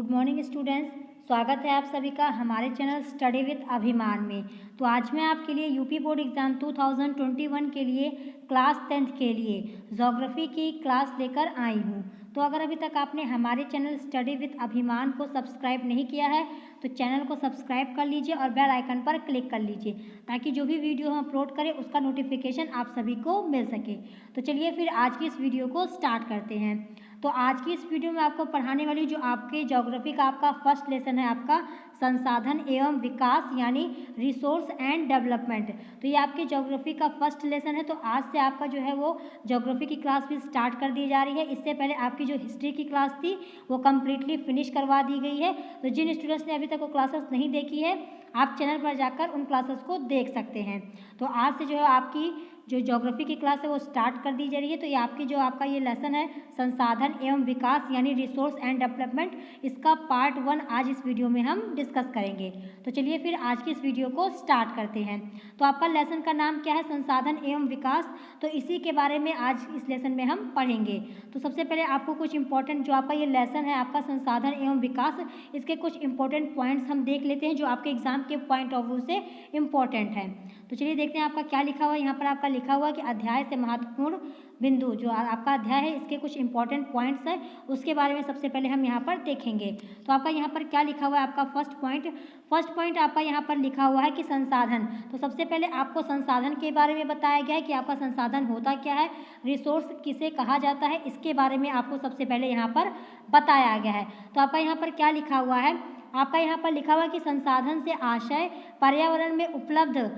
Good morning students. स्वागत है आप सभी का हमारे चैनल स्टडी विद अभिमान में। तो आज मैं आपके लिए यूपी बोर्ड एग्ज़ाम 2021 के लिए क्लास 10th के लिए ज्योग्राफी की क्लास लेकर आई हूँ। तो अगर अभी तक आपने हमारे चैनल स्टडी विद अभिमान को सब्सक्राइब नहीं किया है तो चैनल को सब्सक्राइब कर लीजिए और बेल आइकन पर क्लिक कर लीजिए ताकि जो भी वीडियो हम अपलोड करें उसका नोटिफिकेशन आप सभी को मिल सके। तो चलिए फिर आज की इस वीडियो को स्टार्ट करते हैं। तो आज की इस वीडियो में आपको पढ़ाने वाली जो आपके ज्योग्राफी का आपका फर्स्ट लेसन है आपका संसाधन एवं विकास यानी रिसोर्स एंड डेवलपमेंट। तो ये आपके ज्योग्राफी का फर्स्ट लेसन है। तो आज से आपका जो है वो ज्योग्राफी की क्लास भी स्टार्ट कर दी जा रही है। इससे पहले आपकी जो हिस्ट्री की क्लास थी वो कम्प्लीटली फिनिश करवा दी गई है। तो जिन स्टूडेंट्स ने अभी तक वो क्लासेस नहीं देखी है आप चैनल पर जाकर उन क्लासेस को देख सकते हैं। तो आज से जो है आपकी जो ज्योग्राफी की क्लास है वो स्टार्ट कर दी जा रही है। तो ये आपकी जो आपका ये लेसन है संसाधन एवं विकास यानी रिसोर्स एंड डेवलपमेंट, इसका पार्ट 1 आज इस वीडियो में हम डिस्कस करेंगे। तो चलिए फिर आज की इस वीडियो को स्टार्ट करते हैं। तो आपका लेसन का नाम क्या है? संसाधन एवं विकास। तो इसी के बारे में आज इस लेसन में हम पढ़ेंगे। तो सबसे पहले आपको कुछ इंपॉर्टेंट जो आपका ये लेसन है आपका संसाधन एवं विकास, इसके कुछ इंपॉर्टेंट पॉइंट्स हम देख लेते हैं जो आपके एग्जाम के पॉइंट ऑफ व्यू से इम्पॉर्टेंट है। तो चलिए देखते हैं आपका क्या लिखा हुआ है। यहाँ पर आपका लिखा हुआ है कि अध्याय से महत्वपूर्ण बिंदु, जो आपका अध्याय है इसके कुछ इंपॉर्टेंट पॉइंट्स हैं उसके बारे में सबसे पहले हम यहाँ पर देखेंगे। तो आपका यहाँ पर क्या लिखा हुआ है? आपका फर्स्ट पॉइंट आपका यहाँ पर लिखा हुआ है कि संसाधन। तो सबसे पहले आपको संसाधन के बारे में बताया गया है कि आपका संसाधन होता क्या है, रिसोर्स किसे कहा जाता है, इसके बारे में आपको सबसे पहले यहाँ पर बताया गया है। तो आपका यहाँ पर क्या लिखा हुआ है? आपका यहाँ पर लिखा हुआ है कि संसाधन से आशय पर्यावरण में उपलब्ध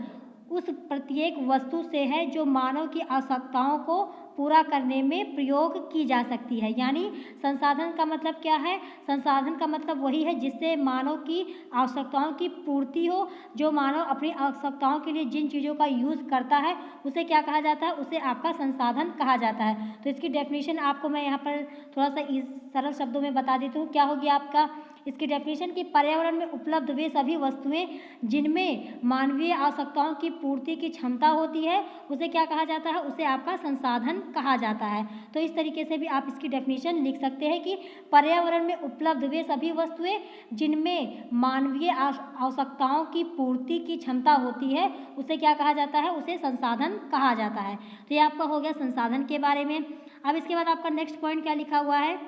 उस प्रत्येक वस्तु से है जो मानव की आवश्यकताओं को पूरा करने में प्रयोग की जा सकती है। यानी संसाधन का मतलब क्या है? संसाधन का मतलब वही है जिससे मानव की आवश्यकताओं की पूर्ति हो। जो मानव अपनी आवश्यकताओं के लिए जिन चीज़ों का यूज़ करता है उसे क्या कहा जाता है? उसे आपका संसाधन कहा जाता है। तो इसकी डेफिनेशन आपको मैं यहाँ पर थोड़ा सा सरल शब्दों में बता देती हूँ। क्या होगी आपका इसकी डेफिनेशन? की पर्यावरण में उपलब्ध वे सभी वस्तुएं जिनमें मानवीय आवश्यकताओं की पूर्ति की क्षमता होती है उसे क्या कहा जाता है? उसे आपका संसाधन कहा जाता है। तो इस तरीके से भी आप इसकी डेफिनेशन लिख सकते हैं कि पर्यावरण में उपलब्ध वे सभी वस्तुएं जिनमें मानवीय आवश्यकताओं की पूर्ति की क्षमता होती है उसे क्या कहा जाता है? उसे संसाधन कहा जाता है। तो ये आपका हो गया संसाधन के बारे में। अब इसके बाद आपका नेक्स्ट पॉइंट क्या लिखा हुआ है?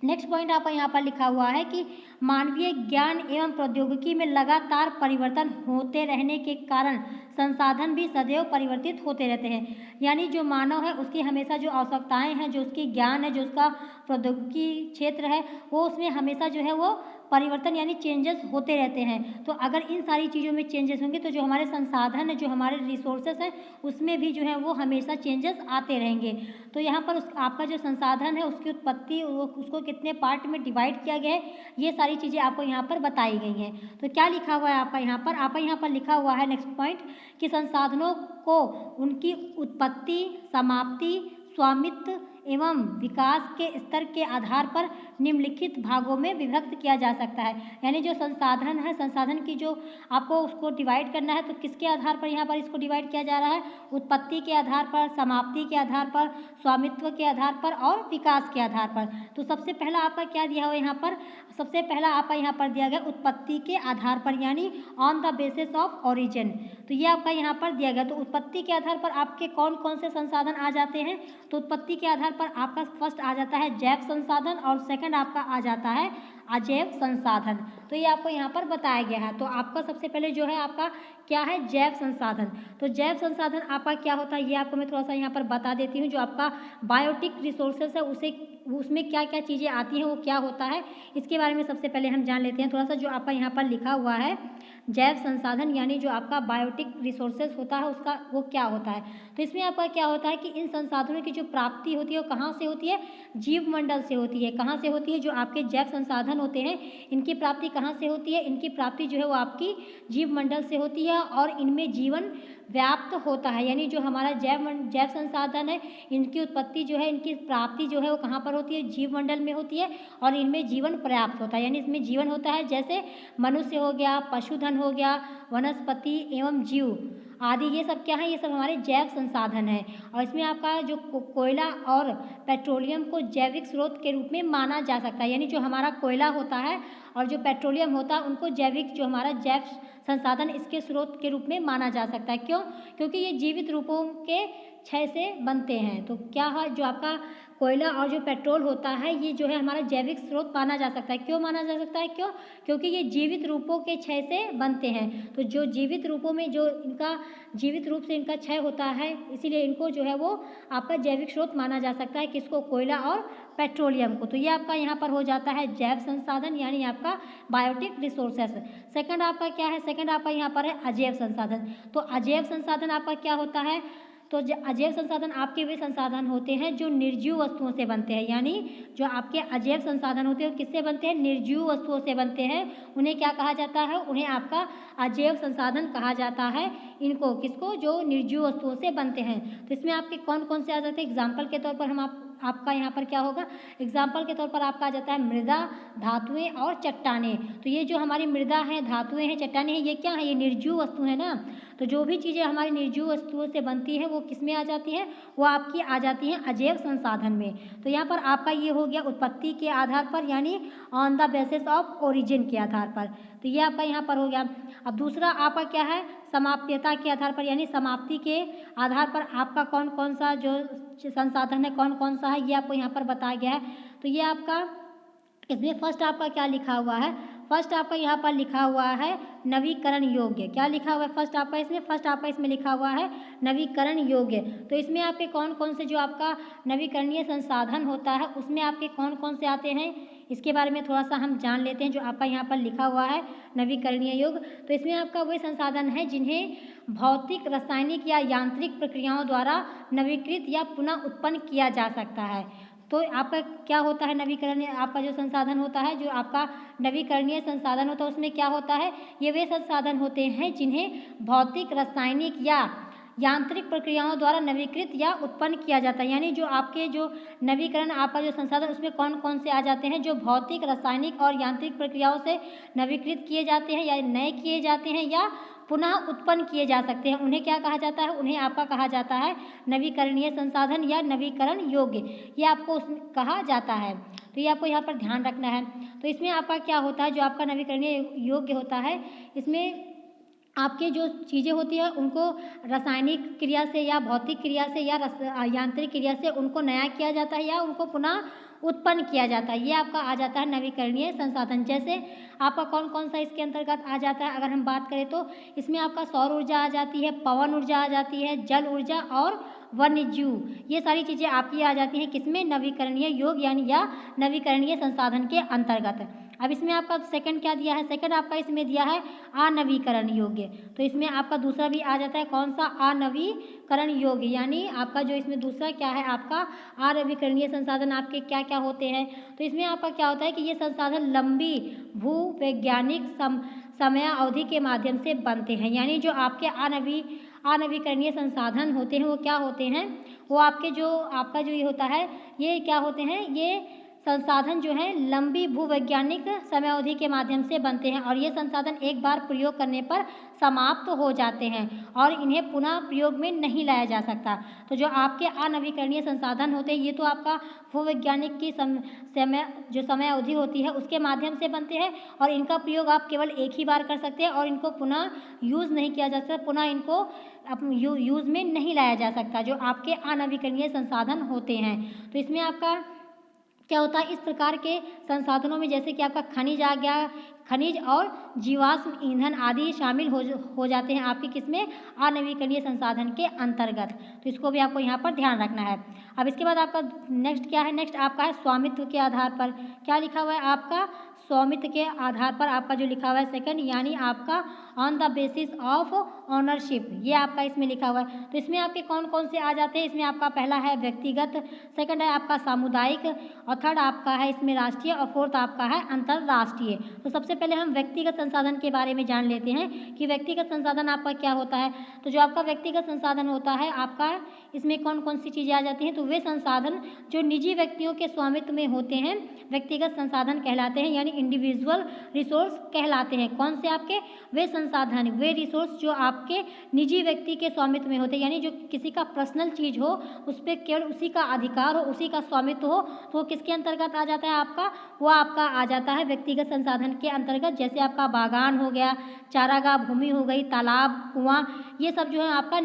नेक्स्ट पॉइंट आपका यहाँ पर लिखा हुआ है कि मानवीय ज्ञान एवं प्रौद्योगिकी में लगातार परिवर्तन होते रहने के कारण संसाधन भी सदैव परिवर्तित होते रहते हैं। यानी जो मानव है उसकी हमेशा जो आवश्यकताएं हैं, जो उसकी ज्ञान है, जो उसका प्रौद्योगिकी क्षेत्र है, वो उसमें हमेशा जो है वो परिवर्तन यानी चेंजेस होते रहते हैं। तो अगर इन सारी चीज़ों में चेंजेस होंगे तो जो हमारे संसाधन है, जो हमारे रिसोर्सेस हैं, उसमें भी जो है वो हमेशा चेंजेस आते रहेंगे। तो यहाँ पर आपका जो संसाधन है उसकी उत्पत्ति, उसको कितने पार्ट में डिवाइड किया गया है, ये सारी चीज़ें आपको यहाँ पर बताई गई हैं। तो क्या लिखा हुआ है आपका यहाँ पर? आपका यहाँ पर लिखा हुआ है नेक्स्ट पॉइंट कि संसाधनों को उनकी उत्पत्ति, समाप्ति, स्वामित्व एवं विकास के स्तर के आधार पर निम्नलिखित भागों में विभक्त किया जा सकता है। यानी जो संसाधन है, संसाधन की जो आपको उसको डिवाइड करना है तो किसके आधार पर यहाँ पर इसको डिवाइड किया जा रहा है? उत्पत्ति के आधार पर, समाप्ति के आधार पर, स्वामित्व के आधार पर और विकास के आधार पर। तो सबसे पहला आपका क्या दिया हुआ यहाँ पर? सबसे पहला आपका यहाँ पर दिया गया उत्पत्ति के आधार पर यानी on the basis of origin. तो ये आपका यहाँ पर दिया गया। तो उत्पत्ति के आधार पर आपके कौन कौन से संसाधन आ जाते हैं? तो उत्पत्ति के आधार पर आपका फर्स्ट आ जाता है जैव संसाधन और सेकंड आपका आ जाता है अजैव संसाधन। तो ये आपको यहाँ पर बताया गया है। तो आपका सबसे पहले जो है आपका क्या है? जैव संसाधन। तो जैव संसाधन आपका क्या होता है ये आपको मैं थोड़ा सा यहाँ पर बता देती हूँ। जो आपका बायोटिक रिसोर्सेस है उसमें क्या क्या चीज़ें आती हैं, वो क्या होता है, इसके बारे में सबसे पहले हम जान लेते हैं थोड़ा सा। जो आपका यहाँ पर लिखा हुआ है जैव संसाधन यानी जो आपका बायोटिक रिसोर्सेज होता है उसका वो क्या होता है? तो इसमें आपका क्या होता है कि इन संसाधनों की जो प्राप्ति होती है वो कहाँ से होती है? जीव मंडल से होती है। कहाँ से होती है? जो आपके जैव संसाधन होते हैं इनकी प्राप्ति कहाँ से होती है? इनकी प्राप्ति जो है वो आपकी जीव मंडल से होती है और इनमें जीवन व्याप्त होता है। यानी जो हमारा जैव संसाधन है इनकी उत्पत्ति जो है, इनकी प्राप्ति जो है वो कहाँ पर होती है? जीव मंडल में होती है और इनमें जीवन पर्याप्त होता है। यानी इसमें जीवन होता है, जैसे मनुष्य हो गया, पशुधन हो गया, वनस्पति एवं जीव आदि ये सब क्या है, ये सब हमारे जैव संसाधन हैं। और इसमें आपका जो कोयला और पेट्रोलियम को जैविक स्रोत के रूप में माना जा सकता है, यानी जो हमारा कोयला होता है और जो पेट्रोलियम होता है उनको जैविक, जो हमारा जैव संसाधन, इसके स्रोत के रूप में माना जा सकता है। क्यों? क्योंकि ये जीवित रूपों के क्षय से बनते हैं। तो क्या है, जो आपका कोयला और जो पेट्रोल होता है ये जो है हमारा जैविक स्रोत माना जा सकता है। क्यों माना जा सकता है? क्यों? क्योंकि ये जीवित रूपों के क्षय से बनते हैं। तो जो जीवित रूपों में जो इनका जीवित रूप से इनका क्षय होता है, इसीलिए इनको जो है वो आपका जैविक स्रोत माना जा सकता है। किसको? कोयला और पेट्रोलियम को। तो ये आपका यहाँ पर हो जाता है जैव संसाधन, यानी आपका बायोटिक रिसोर्सेस। सेकंड आपका क्या है? सेकंड आपका यहाँ पर है अजैव संसाधन। तो अजैव संसाधन आपका क्या होता है? तो अजैव संसाधन आपके वे संसाधन होते हैं जो निर्जीव वस्तुओं से बनते हैं, यानी जो आपके अजैव संसाधन होते हैं किससे बनते हैं? निर्जीव वस्तुओं से बनते हैं। उन्हें क्या कहा जाता है? उन्हें आपका अजैव संसाधन कहा जाता है। इनको किसको? जो निर्जीव वस्तुओं से बनते हैं। तो इसमें आपके कौन कौन से आ जाते हैं? एग्जाम्पल के तौर पर हम आपका यहाँ पर क्या होगा? एग्जाम्पल के तौर पर आपका आ जाता है मृदा, धातुएं और चट्टानें। तो ये जो हमारी मृदा है, धातुएं हैं, चट्टानें हैं, ये क्या है? ये निर्जीव वस्तु है ना। तो जो भी चीज़ें हमारी निर्जीव वस्तुओं से बनती है वो किस में आ जाती हैं? वो आपकी आ जाती हैं अजैव संसाधन में। तो यहाँ पर आपका ये हो गया उत्पत्ति के आधार पर, यानी on the basis of origin के आधार पर। तो ये आपका यहाँ पर हो गया। अब दूसरा आपका क्या है? समाप्यता के आधार पर, यानी समाप्ति के आधार पर आपका कौन कौन सा जो संसाधन है कौन कौन सा है ये आपको यहाँ पर बताया गया है। तो ये आपका इसमें फर्स्ट आपका क्या लिखा हुआ है? फर्स्ट आपका यहाँ पर लिखा हुआ है नवीकरण योग्य। क्या लिखा हुआ है फर्स्ट आपका इसमें? फर्स्ट आपका इसमें लिखा हुआ है नवीकरण योग्य। तो इसमें आपके कौन कौन से जो आपका नवीकरणीय संसाधन होता है उसमें आपके कौन कौन से आते हैं, इसके बारे में थोड़ा सा हम जान लेते हैं। जो आपका यहाँ पर लिखा हुआ है नवीकरणीय योग्य, तो इसमें आपका वही संसाधन है जिन्हें भौतिक, रासायनिक या यांत्रिक प्रक्रियाओं द्वारा नवीकृत या पुनः उत्पन्न किया जा सकता है। तो आपका क्या होता है? नवीकरणीय आपका जो संसाधन होता है, जो आपका नवीकरणीय संसाधन होता है उसमें क्या होता है? ये वे संसाधन होते हैं जिन्हें भौतिक, रासायनिक या यांत्रिक प्रक्रियाओं द्वारा नवीकृत या उत्पन्न किया जाता है। यानी जो आपके जो नवीकरण आपका जो संसाधन उसमें कौन कौन से आ जाते हैं? जो भौतिक, रासायनिक और यांत्रिक प्रक्रियाओं से नवीकृत किए जाते हैं या नए किए जाते हैं या पुनः उत्पन्न किए जा सकते हैं, उन्हें क्या कहा जाता है? उन्हें आपका कहा जाता है नवीकरणीय संसाधन या नवीकरण योग्य, ये आपको उसमें कहा जाता है। तो ये आपको यहाँ पर ध्यान रखना है। तो इसमें आपका क्या होता है? जो आपका नवीकरणीय योग्य होता है इसमें आपके जो चीज़ें होती हैं उनको रासायनिक क्रिया से या भौतिक क्रिया से या यांत्रिक क्रिया से उनको नया किया जाता है या उनको पुनः उत्पन्न किया जाता है। ये आपका आ जाता है नवीकरणीय संसाधन। जैसे आपका कौन कौन सा इसके अंतर्गत आ जाता है? अगर हम बात करें तो इसमें आपका सौर ऊर्जा आ जाती है, पवन ऊर्जा आ जाती है, जल ऊर्जा और वन्यजीव, ये सारी चीज़ें आपकी आ जाती हैं किसमें? नवीकरणीय योग यानी या नवीकरणीय संसाधन के अंतर्गत। अब इसमें आपका सेकंड क्या दिया है? सेकंड आपका इसमें दिया है अनवीकरण योग्य। तो इसमें आपका दूसरा भी आ जाता है कौन सा? अनवीकरण योग्य, यानी आपका जो इसमें दूसरा क्या है? आपका अनवीकरणीय संसाधन आपके क्या क्या होते हैं? तो इसमें आपका क्या होता है कि ये संसाधन लंबी भूवैज्ञानिक समय अवधि के माध्यम से बनते हैं। यानी जो आपके अनवीकरणीय संसाधन होते हैं वो क्या होते हैं? वो आपके जो आपका जो ये होता है ये क्या होते हैं? ये संसाधन जो है लंबी भूवैज्ञानिक समयावधि के माध्यम से बनते हैं और ये संसाधन एक बार प्रयोग करने पर समाप्त हो जाते हैं और इन्हें पुनः प्रयोग में नहीं लाया जा सकता। तो जो आपके अनवीकरणीय संसाधन होते हैं ये तो आपका भूवैज्ञानिक की समय अवधि होती है उसके माध्यम से बनते हैं और इनका प्रयोग आप केवल एक ही बार कर सकते हैं और इनको पुनः यूज़ नहीं किया जा सकता, पुनः इनको यूज़ में नहीं लाया जा सकता, जो आपके अनवीकरणीय संसाधन होते हैं। तो इसमें आपका क्या होता है? इस प्रकार के संसाधनों में जैसे कि आपका खनिज आ गया, खनिज और जीवाश्म ईंधन आदि शामिल हो जाते हैं आपके किसमें? अनवीकरणीय संसाधन के अंतर्गत। तो इसको भी आपको यहाँ पर ध्यान रखना है। अब इसके बाद आपका नेक्स्ट क्या है? नेक्स्ट आपका है स्वामित्व के आधार पर। क्या लिखा हुआ है आपका? स्वामित्व के आधार पर आपका जो लिखा हुआ है सेकंड, यानी आपका on the basis of ownership, ये आपका इसमें लिखा हुआ है। तो इसमें आपके कौन कौन से आ जाते हैं? इसमें आपका पहला है व्यक्तिगत, सेकंड है आपका सामुदायिक और थर्ड आपका है इसमें राष्ट्रीय और फोर्थ आपका है अंतर्राष्ट्रीय। तो सबसे पहले हम व्यक्तिगत संसाधन के बारे में जान लेते हैं कि व्यक्तिगत संसाधन आपका क्या होता है। तो जो आपका व्यक्तिगत संसाधन होता है आपका इसमें कौन कौन सी चीज़ें आ जाती हैं? तो तो वे संसाधन जो निजी व्यक्तियों के स्वामित्व में होते हैं व्यक्तिगत संसाधन कहलाते हैं, यानी इंडिविजुअल रिसोर्स कहलाते हैं। कौन से आपके? वे संसाधन, वे रिसोर्स जो आपके निजी व्यक्ति के स्वामित्व में होते हैं, यानी जो किसी का पर्सनल चीज़ हो, उस पर केवल उसी का अधिकार हो, उसी का स्वामित्व हो, तो वो किसके अंतर्गत आ जाता है आपका? वो आपका आ जाता है व्यक्तिगत संसाधन के अंतर्गत। जैसे आपका बागान हो गया, चारागाह भूमि हो गई, तालाब, कुआं, ये सब जो है आपका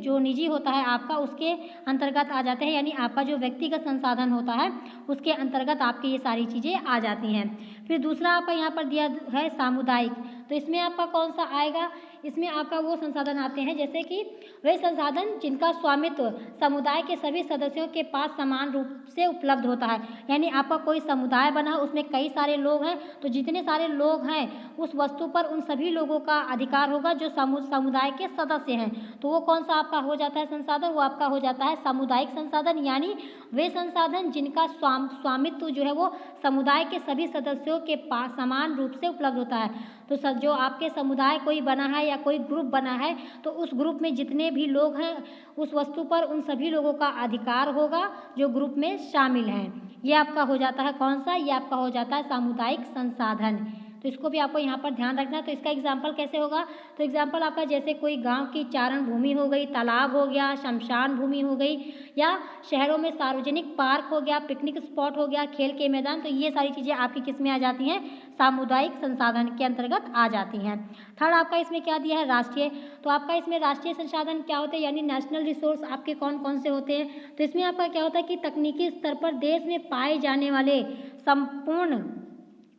जो निजी होता है आपका, उसके अंतर्गत आ जाते हैं, यानी आपका जो व्यक्तिगत संसाधन होता है उसके अंतर्गत आपकी ये सारी चीज़ें आ जाती हैं। फिर दूसरा आपका यहाँ पर दिया है सामुदायिक, तो इसमें आपका कौन सा आएगा? इसमें आपका वो संसाधन आते हैं जैसे कि वे संसाधन जिनका स्वामित्व समुदाय के सभी सदस्यों के पास समान रूप से उपलब्ध होता है, यानी आपका कोई समुदाय बना, उसमें कई सारे लोग हैं, तो जितने सारे लोग हैं उस वस्तु पर उन सभी लोगों का अधिकार होगा जो समुदाय के सदस्य हैं। तो वो कौन सा आपका हो जाता है संसाधन? वो आपका हो जाता है सामुदायिक संसाधन, यानी वे संसाधन जिनका स्वामित्व जो है वो समुदाय के सभी सदस्यों के पास समान रूप से उपलब्ध होता है। तो जो आपके समुदाय कोई बना है या कोई ग्रुप बना है, तो उस ग्रुप में जितने भी लोग हैं उस वस्तु पर उन सभी लोगों का अधिकार होगा जो ग्रुप में शामिल हैं। ये आपका हो जाता है कौन सा? ये आपका हो जाता है सामुदायिक संसाधन। तो इसको भी आपको यहाँ पर ध्यान रखना है। तो इसका एग्जाम्पल कैसे होगा? तो एग्जाम्पल आपका जैसे कोई गांव की चारण भूमि हो गई, तालाब हो गया, शमशान भूमि हो गई, या शहरों में सार्वजनिक पार्क हो गया, पिकनिक स्पॉट हो गया, खेल के मैदान, तो ये सारी चीज़ें आपकी किस में आ जाती हैं? सामुदायिक संसाधन के अंतर्गत आ जाती हैं। थर्ड आपका इसमें क्या दिया है? राष्ट्रीय। तो आपका इसमें राष्ट्रीय संसाधन क्या होते हैं, यानी नेशनल रिसोर्स आपके कौन कौन से होते हैं? तो इसमें आपका क्या होता है कि तकनीकी स्तर पर देश में पाए जाने वाले संपूर्ण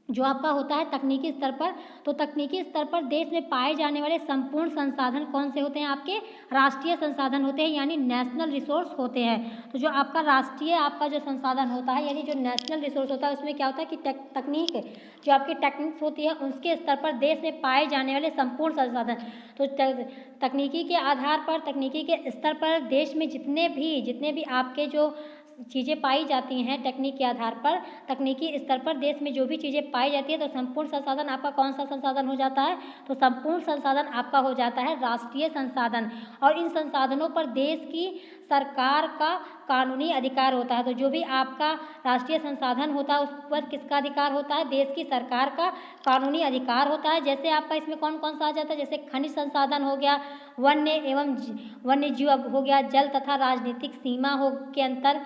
जो आपका होता है तकनीकी स्तर पर, तो तकनीकी स्तर पर देश में पाए जाने वाले संपूर्ण संसाधन कौन से होते हैं? आपके राष्ट्रीय संसाधन होते हैं, यानी नेशनल रिसोर्स होते हैं। तो जो आपका राष्ट्रीय आपका जो संसाधन होता है, यानी जो नेशनल रिसोर्स होता है, उसमें क्या होता है कि तकनीक जो आपकी टेक्निक्स होती है उसके स्तर पर देश में पाए जाने वाले संपूर्ण संसाधन, तो तकनीकी के आधार पर, तकनीकी के स्तर पर देश में जितने भी आपके जो चीज़ें पाई जाती हैं टेक्निक के आधार पर, तकनीकी स्तर पर देश में जो भी चीज़ें पाई जाती है, तो संपूर्ण संसाधन आपका कौन सा संसाधन हो जाता है? तो संपूर्ण संसाधन आपका हो जाता है राष्ट्रीय संसाधन। और इन संसाधनों पर देश की सरकार का कानूनी अधिकार होता है। तो जो भी आपका राष्ट्रीय संसाधन होता है उस पर किसका अधिकार होता है? देश की सरकार का कानूनी अधिकार होता है। जैसे आपका इसमें कौन कौन सा आ जाता है? जैसे खनिज संसाधन हो गया, वन्य जीव हो गया, जल तथा राजनीतिक सीमा हो के अंतर,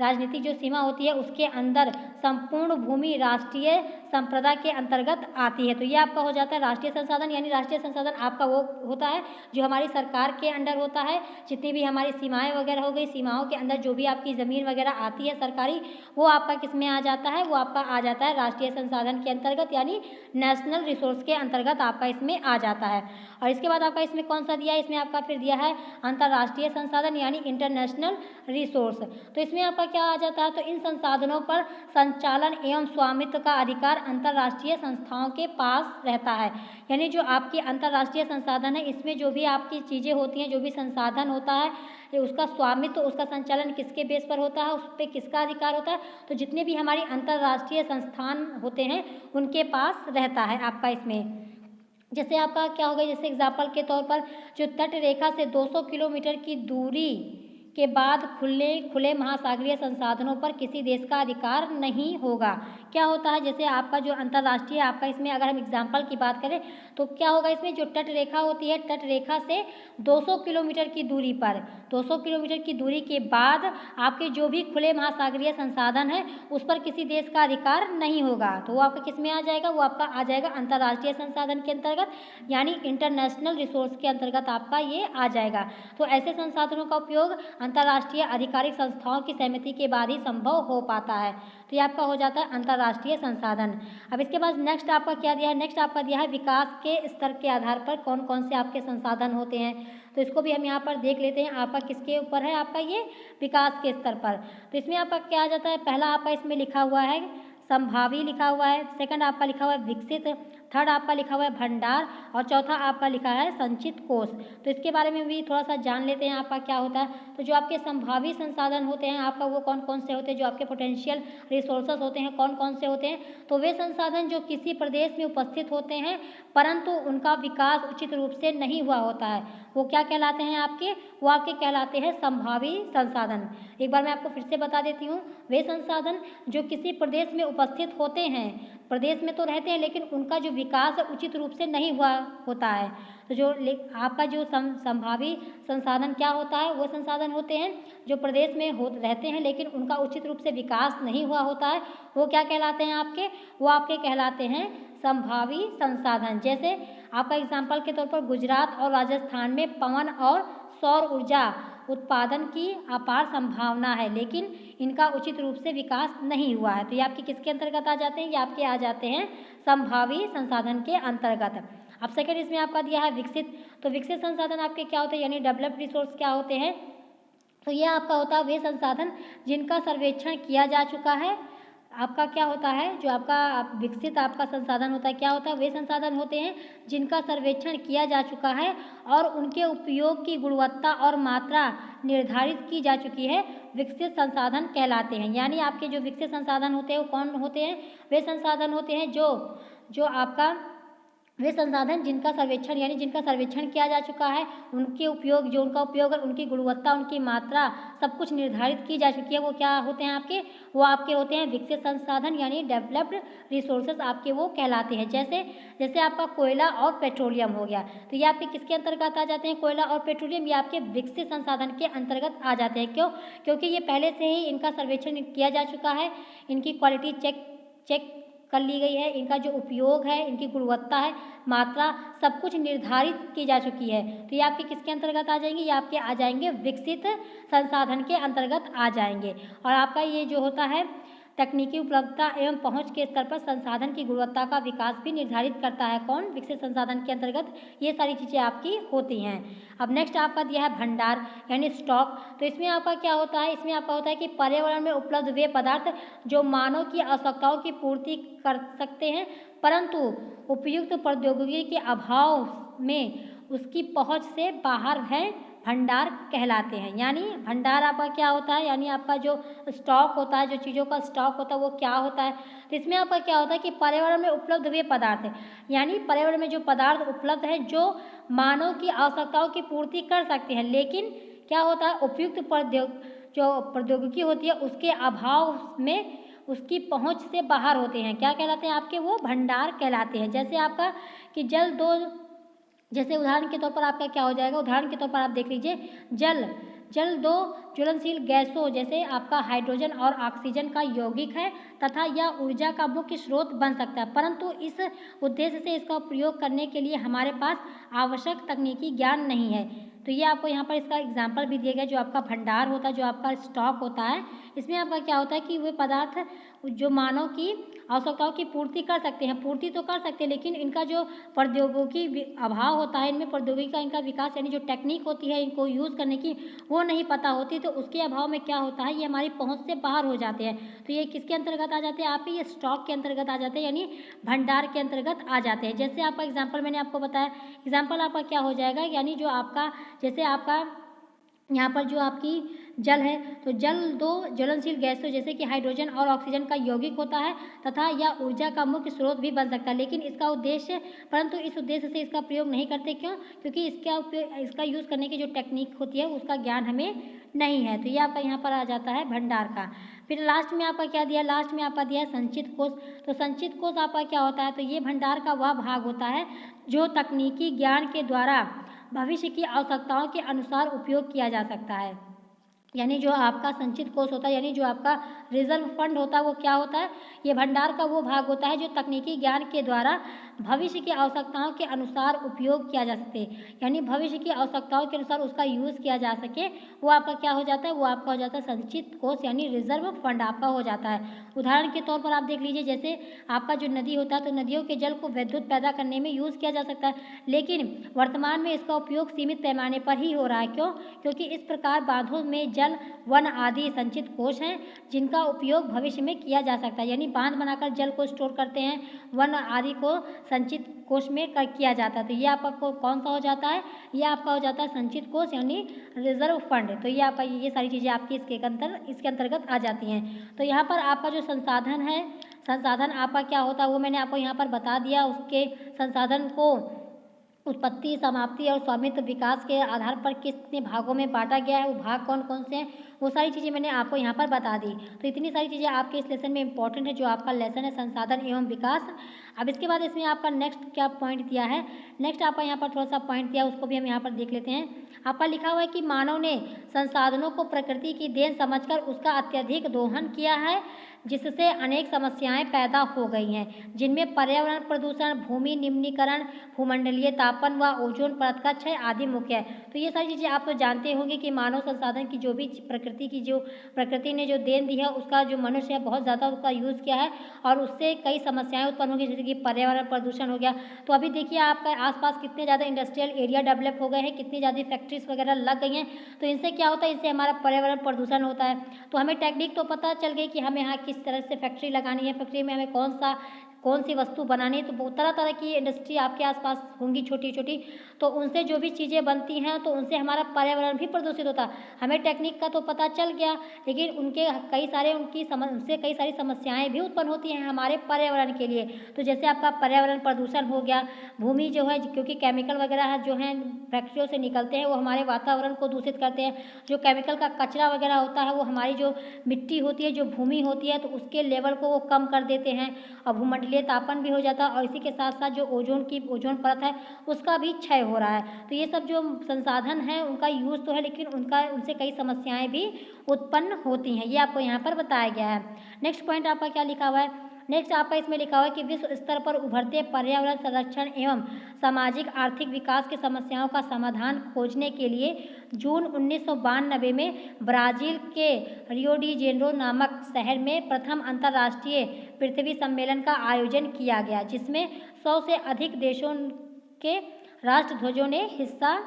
राजनीतिक जो सीमा होती है उसके अंदर संपूर्ण भूमि राष्ट्रीय संप्रदा के अंतर्गत आती है। तो ये आपका हो जाता है राष्ट्रीय संसाधन, यानी राष्ट्रीय संसाधन आपका वो होता है जो हमारी सरकार के अंडर होता है। जितनी भी हमारी सीमाएं वगैरह हो गई, सीमाओं के अंदर जो भी आपकी ज़मीन वगैरह आती है सरकारी, वो आपका किस में आ जाता है? वो आपका आ जाता है राष्ट्रीय संसाधन के अंतर्गत, यानी नेशनल रिसोर्स के अंतर्गत आपका इसमें आ जाता है। और इसके बाद आपका इसमें कौन सा दिया है? इसमें आपका फिर दिया है अंतर्राष्ट्रीय संसाधन, यानी इंटरनेशनल रिसोर्स। तो इसमें आपका क्या आ जाता है? तो इन संसाधनों पर संचालन एवं स्वामित्व का अधिकार अंतर्राष्ट्रीय संस्थाओं के पास रहता है। यानी जो आपकी अंतर्राष्ट्रीय संसाधन है, इसमें जो भी आपकी चीज़ें होती हैं, जो भी संसाधन होता है, उसका स्वामित्व, उसका संचालन किसके बेस पर होता है? उस पर किसका अधिकार होता है? तो जितने भी हमारी अंतर्राष्ट्रीय संस्थान होते हैं उनके पास रहता है आपका इसमें। जैसे आपका क्या होगा, जैसे एग्जाम्पल के तौर पर जो तट रेखा से 200 किलोमीटर की दूरी के बाद खुले महासागरीय संसाधनों पर किसी देश का अधिकार नहीं होगा। क्या होता है? जैसे आपका जो अंतर्राष्ट्रीय आपका इसमें अगर हम एग्जाम्पल की बात करें तो क्या होगा, इसमें जो तट रेखा होती है, तट रेखा से 200 किलोमीटर की दूरी पर, 200 किलोमीटर की दूरी के बाद आपके जो भी खुले महासागरीय संसाधन है उस पर किसी देश का अधिकार नहीं होगा। तो वो आपका किस में आ जाएगा? वो आपका आ जाएगा अंतर्राष्ट्रीय संसाधन के अंतर्गत, यानी इंटरनेशनल रिसोर्स के अंतर्गत आपका ये आ जाएगा। तो ऐसे संसाधनों का उपयोग अंतर्राष्ट्रीय आधिकारिक संस्थाओं की सहमति के बाद ही संभव हो पाता है। तो ये आपका हो जाता है अंतर्राष्ट्रीय संसाधन। अब इसके बाद नेक्स्ट आपका क्या दिया है? नेक्स्ट आपका दिया है विकास के स्तर के आधार पर कौन कौन से आपके संसाधन होते हैं। तो इसको भी हम यहाँ पर देख लेते हैं। आपका किसके ऊपर है? आपका ये विकास के स्तर पर। तो इसमें आपका क्या आ जाता है? पहला आपका इसमें लिखा हुआ है संभावी लिखा हुआ है, सेकंड आपका लिखा हुआ है विकसित, थर्ड आपका लिखा हुआ है भंडार, और चौथा आपका लिखा है संचित कोष। तो इसके बारे में भी थोड़ा सा जान लेते हैं आपका क्या होता है। तो जो आपके संभावी संसाधन होते हैं आपका वो कौन कौन से होते हैं? जो आपके पोटेंशियल रिसोर्सेस होते हैं कौन कौन से होते हैं? तो वे संसाधन जो किसी प्रदेश में उपस्थित होते हैं परंतु उनका विकास उचित रूप से नहीं हुआ होता है, वो क्या कहलाते हैं आपके? वो आपके कहलाते हैं संभावी संसाधन। एक बार मैं आपको फिर से बता देती हूँ, वे संसाधन जो किसी प्रदेश में उपस्थित होते हैं, प्रदेश में तो रहते हैं लेकिन उनका जो विकास उचित रूप से नहीं हुआ होता है। तो जो आपका जो संभावी संसाधन क्या होता है? वो संसाधन होते हैं जो प्रदेश में रहते हैं लेकिन उनका उचित रूप से विकास नहीं हुआ होता है, वो क्या कहलाते हैं आपके? वो आपके कहलाते हैं संभावी संसाधन। जैसे आपका एग्जाम्पल के तौर पर गुजरात और राजस्थान में पवन और सौर ऊर्जा उत्पादन की अपार संभावना है लेकिन इनका उचित रूप से विकास नहीं हुआ है। तो ये आपके किसके अंतर्गत आ जाते हैं? ये आपके आ जाते हैं संभावी संसाधन के अंतर्गत। अब सेकंड इसमें आपका दिया है विकसित। तो विकसित संसाधन आपके क्या होते हैं, यानी डेवलप्ड रिसोर्स क्या होते हैं? तो ये आपका होता है वे संसाधन जिनका सर्वेक्षण किया जा चुका है। आपका क्या होता है, जो आपका विकसित आपका संसाधन होता है, क्या होता है? वे संसाधन होते हैं जिनका सर्वेक्षण किया जा चुका है और उनके उपयोग की गुणवत्ता और मात्रा निर्धारित की जा चुकी है, विकसित संसाधन कहलाते हैं। यानी आपके जो विकसित संसाधन होते हैं वो कौन होते हैं? वे संसाधन होते हैं जो आपका वे संसाधन जिनका सर्वेक्षण यानी जिनका सर्वेक्षण किया जा चुका है, उनके उपयोग जो उनका उपयोग और उनकी गुणवत्ता, उनकी मात्रा सब कुछ निर्धारित की जा चुकी है, वो क्या होते हैं आपके? वो आपके होते हैं विकसित संसाधन यानी डेवलप्ड रिसोर्सेज आपके वो कहलाते हैं। जैसे आपका कोयला और पेट्रोलियम हो गया, तो ये आपके किसके अंतर्गत आ जाते हैं? कोयला और पेट्रोलियम ये आपके विकसित संसाधन के अंतर्गत आ जाते हैं। क्यों? क्योंकि ये पहले से ही इनका सर्वेक्षण किया जा चुका है, इनकी क्वालिटी चेक कर ली गई है, इनका जो उपयोग है, इनकी गुणवत्ता है, मात्रा सब कुछ निर्धारित की जा चुकी है। तो ये आपके किसके अंतर्गत आ जाएंगे? ये आपके आ जाएंगे विकसित संसाधन के अंतर्गत आ जाएंगे। और आपका ये जो होता है तकनीकी उपलब्धता एवं पहुंच के स्तर पर संसाधन की गुणवत्ता का विकास भी निर्धारित करता है। कौन? विकसित संसाधन के अंतर्गत ये सारी चीज़ें आपकी होती हैं। अब नेक्स्ट आपका दिया है भंडार यानी स्टॉक। तो इसमें आपका क्या होता है? इसमें आपका होता है कि पर्यावरण में उपलब्ध वे पदार्थ जो मानव की आवश्यकताओं की पूर्ति कर सकते हैं परंतु उपयुक्त प्रौद्योगिकी के अभाव में उसकी पहुंच से बाहर है, भंडार कहलाते हैं। यानी भंडार आपका क्या होता है? यानी आपका जो स्टॉक होता है, जो चीज़ों का स्टॉक होता है वो क्या होता है? तो इसमें आपका क्या होता है कि पर्यावरण में उपलब्ध वे पदार्थ है, यानी पर्यावरण में जो पदार्थ उपलब्ध है जो मानव की आवश्यकताओं की पूर्ति कर सकते हैं लेकिन क्या होता है? उपयुक्त जो प्रौद्योगिकी होती है उसके अभाव में उसकी पहुंच से बाहर होते हैं। क्या कहलाते हैं आपके? वो भंडार कहलाते हैं। जैसे आपका कि जैसे उदाहरण के तौर पर आपका क्या हो जाएगा? उदाहरण के तौर पर आप देख लीजिए, जल दो ज्वलनशील गैसों जैसे आपका हाइड्रोजन और ऑक्सीजन का यौगिक है तथा यह ऊर्जा का मुख्य स्रोत बन सकता है परंतु इस उद्देश्य से इसका प्रयोग करने के लिए हमारे पास आवश्यक तकनीकी ज्ञान नहीं है। तो ये आपको यहाँ पर इसका एग्जाम्पल भी दिया गया। जो आपका भंडार होता है, जो आपका स्टॉक होता है, इसमें आपका क्या होता है कि वे पदार्थ जो मानव की आवश्यकताओं की पूर्ति कर सकते हैं, पूर्ति तो कर सकते हैं लेकिन इनका जो प्रौद्योगिकी अभाव होता है, इनमें प्रौद्योगिकी का इनका विकास यानी जो टेक्निक होती है इनको यूज़ करने की वो नहीं पता होती, तो उसके अभाव में क्या होता है ये हमारी पहुंच से बाहर हो जाते हैं। तो ये किसके अंतर्गत आ जाते हैं? आप ये स्टॉक के अंतर्गत आ जाते हैं यानी भंडार के अंतर्गत आ जाते हैं। जैसे आपका एग्जाम्पल मैंने आपको बताया, एग्जाम्पल आपका क्या हो जाएगा? यानी जो आपका जैसे आपका यहाँ पर जो आपकी जल है, तो जल दो ज्वलनशील गैसों जैसे कि हाइड्रोजन और ऑक्सीजन का यौगिक होता है तथा यह ऊर्जा का मुख्य स्रोत भी बन सकता है लेकिन इसका उद्देश्य परंतु इस उद्देश्य से इसका प्रयोग नहीं करते। क्यों? क्योंकि इसका यूज़ करने की जो टेक्निक होती है उसका ज्ञान हमें नहीं है। तो ये आपका यहाँ पर आ जाता है भंडार का। फिर लास्ट में आपका क्या दिया? लास्ट में आपका दिया है संचित कोष। तो संचित कोष आपका क्या होता है? तो ये भंडार का वह भाग होता है जो तकनीकी ज्ञान के द्वारा भविष्य की आवश्यकताओं के अनुसार उपयोग किया जा सकता है। यानी जो आपका संचित कोष होता है यानी जो आपका रिजर्व फंड होता है वो क्या होता है? ये भंडार का वो भाग होता है जो तकनीकी ज्ञान के द्वारा भविष्य की आवश्यकताओं के अनुसार उपयोग किया जा सके, यानी भविष्य की आवश्यकताओं के अनुसार उसका यूज़ किया जा सके, वो आपका क्या हो जाता है? वो आपका हो जाता है संचित कोष यानी रिजर्व फंड आपका हो जाता है। उदाहरण के तौर पर आप देख लीजिए, जैसे आपका जो नदी होता है तो नदियों के जल को विद्युत पैदा करने में यूज़ किया जा सकता है लेकिन वर्तमान में इसका उपयोग सीमित पैमाने पर ही हो रहा है। क्यों? क्योंकि इस प्रकार बांधों में जल, वन आदि संचित कोष हैं जिनका उपयोग भविष्य में किया जा सकता है। यानी बांध बनाकर जल को स्टोर करते हैं, वन आदि को संचित कोष में किया जाता है। तो ये आपका कौन सा हो जाता है? ये आपका हो जाता है संचित कोष यानी रिजर्व फंड। तो ये आपका ये सारी चीज़ें आपकी इसके अंतर्गत आ जाती हैं। तो यहाँ पर आपका जो संसाधन है, संसाधन आपका क्या होता है वो मैंने आपको यहाँ पर बता दिया। उसके संसाधन को उत्पत्ति, समाप्ति और स्वामित्व विकास के आधार पर कितने भागों में बांटा गया है, वो भाग कौन कौन से हैं, वो सारी चीज़ें मैंने आपको यहाँ पर बता दी। तो इतनी सारी चीज़ें आपके इस लेसन में इंपॉर्टेंट है, जो आपका लेसन है संसाधन एवं विकास। अब इसके बाद इसमें आपका नेक्स्ट क्या पॉइंट दिया है, नेक्स्ट आपका यहाँ पर थोड़ा सा पॉइंट दिया है, उसको भी हम यहाँ पर देख लेते हैं। आपका लिखा हुआ है कि मानव ने संसाधनों को प्रकृति की देन समझकर उसका अत्यधिक दोहन किया है, जिससे अनेक समस्याएं पैदा हो गई हैं, जिनमें पर्यावरण प्रदूषण, भूमि निम्नीकरण, भूमंडलीय तापन व ओजोन परत का क्षय आदि मुख्य है। तो ये सारी चीज़ें आप तो जानते होंगे कि मानव संसाधन की जो भी प्रकृति ने जो देन दी है, उसका जो मनुष्य है बहुत ज़्यादा उसका यूज़ किया है और उससे कई समस्याएं उत्पन्न होंगी, जैसे कि पर्यावरण प्रदूषण हो गया। तो अभी देखिए आपका आसपास कितने ज़्यादा इंडस्ट्रियल एरिया डेवलप हो गए हैं, कितनी ज़्यादा फैक्ट्रीज वगैरह लग गई हैं। तो इनसे क्या होता है, इससे हमारा पर्यावरण प्रदूषण होता है। तो हमें टेक्निक तो पता चल गई कि हमें यहाँ किस तरह से फैक्ट्री लगानी है, फैक्ट्री में हमें कौन सी वस्तु बनानी है। तो बहुत तरह तरह की इंडस्ट्री आपके आसपास होंगी छोटी छोटी, तो उनसे जो भी चीज़ें बनती हैं तो उनसे हमारा पर्यावरण भी प्रदूषित होता है। हमें टेक्निक का तो पता चल गया, लेकिन उनसे कई सारी समस्याएं भी उत्पन्न होती हैं हमारे पर्यावरण के लिए। तो जैसे आपका पर्यावरण प्रदूषण हो गया, भूमि जो है, क्योंकि केमिकल वगैरह जो हैं फैक्ट्रियों से निकलते हैं, वो हमारे वातावरण को दूषित करते हैं। जो केमिकल का कचरा वगैरह होता है वो हमारी जो मिट्टी होती है, जो भूमि होती है, तो उसके लेवल को वो कम कर देते हैं और भूमंडलीय तापन भी हो जाता है, और इसी के साथ साथ जो ओजोन परत है उसका भी क्षय हो रहा है। तो ये सब जो संसाधन है उनका यूज़ तो है, लेकिन उनसे कई समस्याएं भी उत्पन्न होती हैं, ये आपको यहाँ पर बताया गया है। नेक्स्ट पॉइंट आपका क्या लिखा हुआ है, नेक्स्ट आपका इसमें लिखा हुआ है कि विश्व स्तर पर उभरते पर्यावरण संरक्षण एवं सामाजिक आर्थिक विकास की समस्याओं का समाधान खोजने के लिए जून 1992 में ब्राज़ील के रियो डी जेनेरो नामक शहर में प्रथम अंतर्राष्ट्रीय पृथ्वी सम्मेलन का आयोजन किया गया, जिसमें 100 से अधिक देशों के राष्ट्रध्वजों ने हिस्सा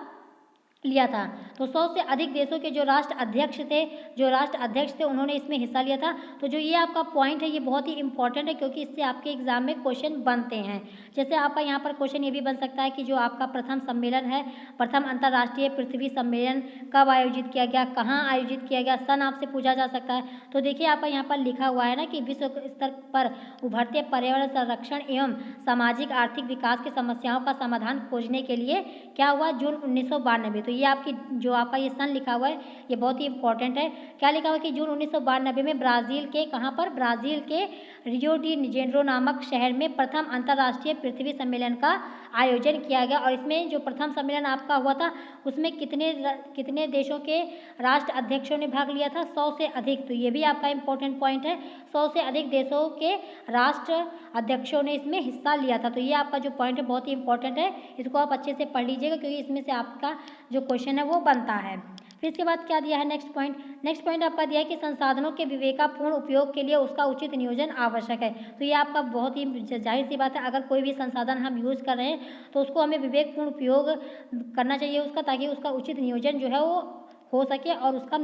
लिया था। तो 100 से अधिक देशों के जो राष्ट्र अध्यक्ष थे उन्होंने इसमें हिस्सा लिया था। तो जो ये आपका पॉइंट है ये बहुत ही इंपॉर्टेंट है, क्योंकि इससे आपके एग्जाम में क्वेश्चन बनते हैं। जैसे आपका यहाँ पर क्वेश्चन ये भी बन सकता है कि जो आपका प्रथम सम्मेलन है, प्रथम अंतर्राष्ट्रीय पृथ्वी सम्मेलन कब आयोजित किया गया, कहाँ आयोजित किया गया, सन आपसे पूछा जा सकता है। तो देखिए आपका यहाँ पर लिखा हुआ है ना कि विश्व स्तर पर उभरते पर्यावरण संरक्षण एवं सामाजिक आर्थिक विकास की समस्याओं का समाधान खोजने के लिए क्या हुआ, जून 1992। तो ये आपकी जो आपका ये सन लिखा हुआ है ये बहुत ही इंपॉर्टेंट है। क्या लिखा हुआ है कि जून 1992 में ब्राज़ील के कहाँ पर, ब्राज़ील के रियो डी जेनेरो नामक शहर में प्रथम अंतर्राष्ट्रीय पृथ्वी सम्मेलन का आयोजन किया गया। और इसमें जो प्रथम सम्मेलन आपका हुआ था उसमें कितने देशों के राष्ट्र अध्यक्षों ने भाग लिया था, 100 से अधिक। तो ये भी आपका इंपॉर्टेंट पॉइंट है, 100 से अधिक देशों के राष्ट्र अध्यक्षों ने इसमें हिस्सा लिया था। तो ये आपका जो पॉइंट है बहुत ही इंपॉर्टेंट है, इसको आप अच्छे से पढ़ लीजिएगा, क्योंकि इसमें से आपका जो क्वेश्चन है वो बनता है। फिर इसके बाद क्या दिया है, नेक्स्ट पॉइंट आपका दिया है कि संसाधनों के विवेकपूर्ण उपयोग के लिए उसका उचित नियोजन आवश्यक है। तो ये आपका बहुत ही जाहिर सी बात है, अगर कोई भी संसाधन हम यूज़ कर रहे हैं तो उसको हमें विवेकपूर्ण उपयोग करना चाहिए उसका, ताकि उसका उचित नियोजन जो है वो हो सके और उसका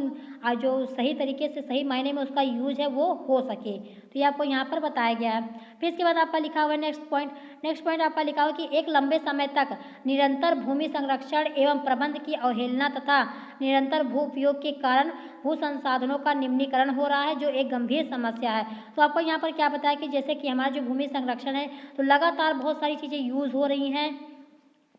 जो सही तरीके से सही मायने में उसका यूज है वो हो सके। तो ये आपको यहाँ पर बताया गया है। फिर इसके बाद आपका लिखा हुआ है नेक्स्ट पॉइंट आपका लिखा हुआ है कि एक लंबे समय तक निरंतर भूमि संरक्षण एवं प्रबंध की अवहेलना तथा निरंतर भू उपयोग के कारण भू संसाधनों का निम्नीकरण हो रहा है, जो एक गंभीर समस्या है। तो आपको यहाँ पर क्या बताया कि जैसे कि हमारा जो भूमि संरक्षण है तो लगातार बहुत सारी चीज़ें यूज़ हो रही हैं,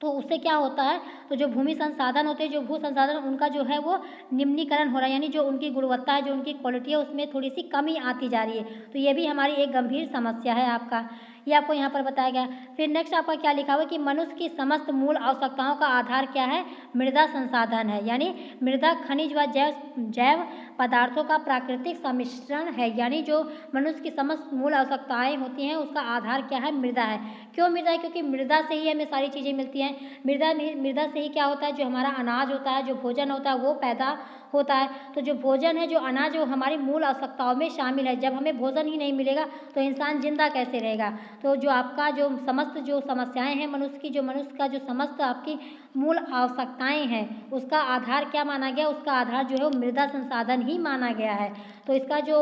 तो उससे क्या होता है, तो जो भूमि संसाधन होते हैं, जो भू संसाधन, उनका जो है वो निम्नीकरण हो रहा है, यानी जो उनकी गुणवत्ता है, जो उनकी क्वालिटी है, उसमें थोड़ी सी कमी आती जा रही है। तो ये भी हमारी एक गंभीर समस्या है आपका, ये आपको यहाँ पर बताया गया। फिर नेक्स्ट आपका क्या लिखा हुआ है कि मनुष्य की समस्त मूल आवश्यकताओं का आधार क्या है, मृदा संसाधन है, यानी मृदा खनिज व जैव पदार्थों का प्राकृतिक सम्मिश्रण है। यानी जो मनुष्य की समस्त मूल आवश्यकताएं होती हैं उसका आधार क्या है, मृदा है। क्यों मृदा है, क्योंकि मृदा से ही हमें सारी चीज़ें मिलती हैं। मृदा से ही क्या होता है, जो हमारा अनाज होता है, जो भोजन होता है वो पैदा होता है। तो जो भोजन है, जो अनाज, वो हमारी मूल आवश्यकताओं में शामिल है। जब हमें भोजन ही नहीं मिलेगा तो इंसान जिंदा कैसे रहेगा। तो जो आपका जो समस्त जो समस्याएं हैं मनुष्य का जो समस्त आपकी मूल आवश्यकताएं हैं उसका आधार क्या माना गया, उसका आधार जो है वो मृदा संसाधन ही माना गया है। तो इसका जो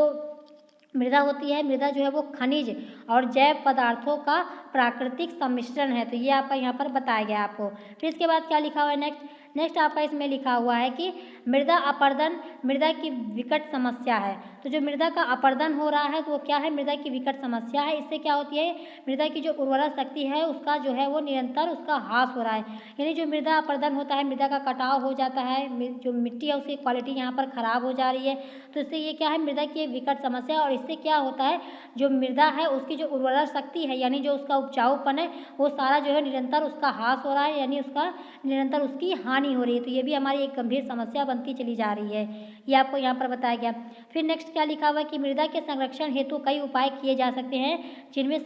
मृदा होती है, मृदा जो है वो खनिज और जैव पदार्थों का प्राकृतिक सम्मिश्रण है। तो ये आपका यहाँ पर बताया गया आपको। फिर इसके बाद क्या लिखा हुआ है, नेक्स्ट आपका इसमें लिखा हुआ है कि मृदा अपरदन मृदा की विकट समस्या है। तो जो मृदा का अपरदन हो रहा है तो वो क्या है, मृदा की विकट समस्या है। इससे क्या होती है, मृदा की जो उर्वरा शक्ति है उसका जो है वो निरंतर उसका ह्रास हो रहा है। यानी जो मृदा अपरदन होता है, मृदा का कटाव हो जाता है, जो मिट्टी है उसकी क्वालिटी यहाँ पर खराब हो जा रही है। तो इससे ये क्या है, मृदा की एक विकट समस्या है। और इससे क्या होता है, जो मृदा है उसकी जो उर्वरा शक्ति है यानी जो उसका उपजाऊपन है वो सारा जो है निरंतर उसका ह्रास हो रहा है, यानी उसका निरंतर उसकी हानि हो रही है। तो ये भी हमारी एक गंभीर समस्या बनती चली जा रही है, ये आपको यहाँ पर बताया गया। फिर नेक्स्ट क्या लिखा हुआ है कि मृदा के संरक्षण हेतु कई उपाय किए जा सकते हैं, जिनमें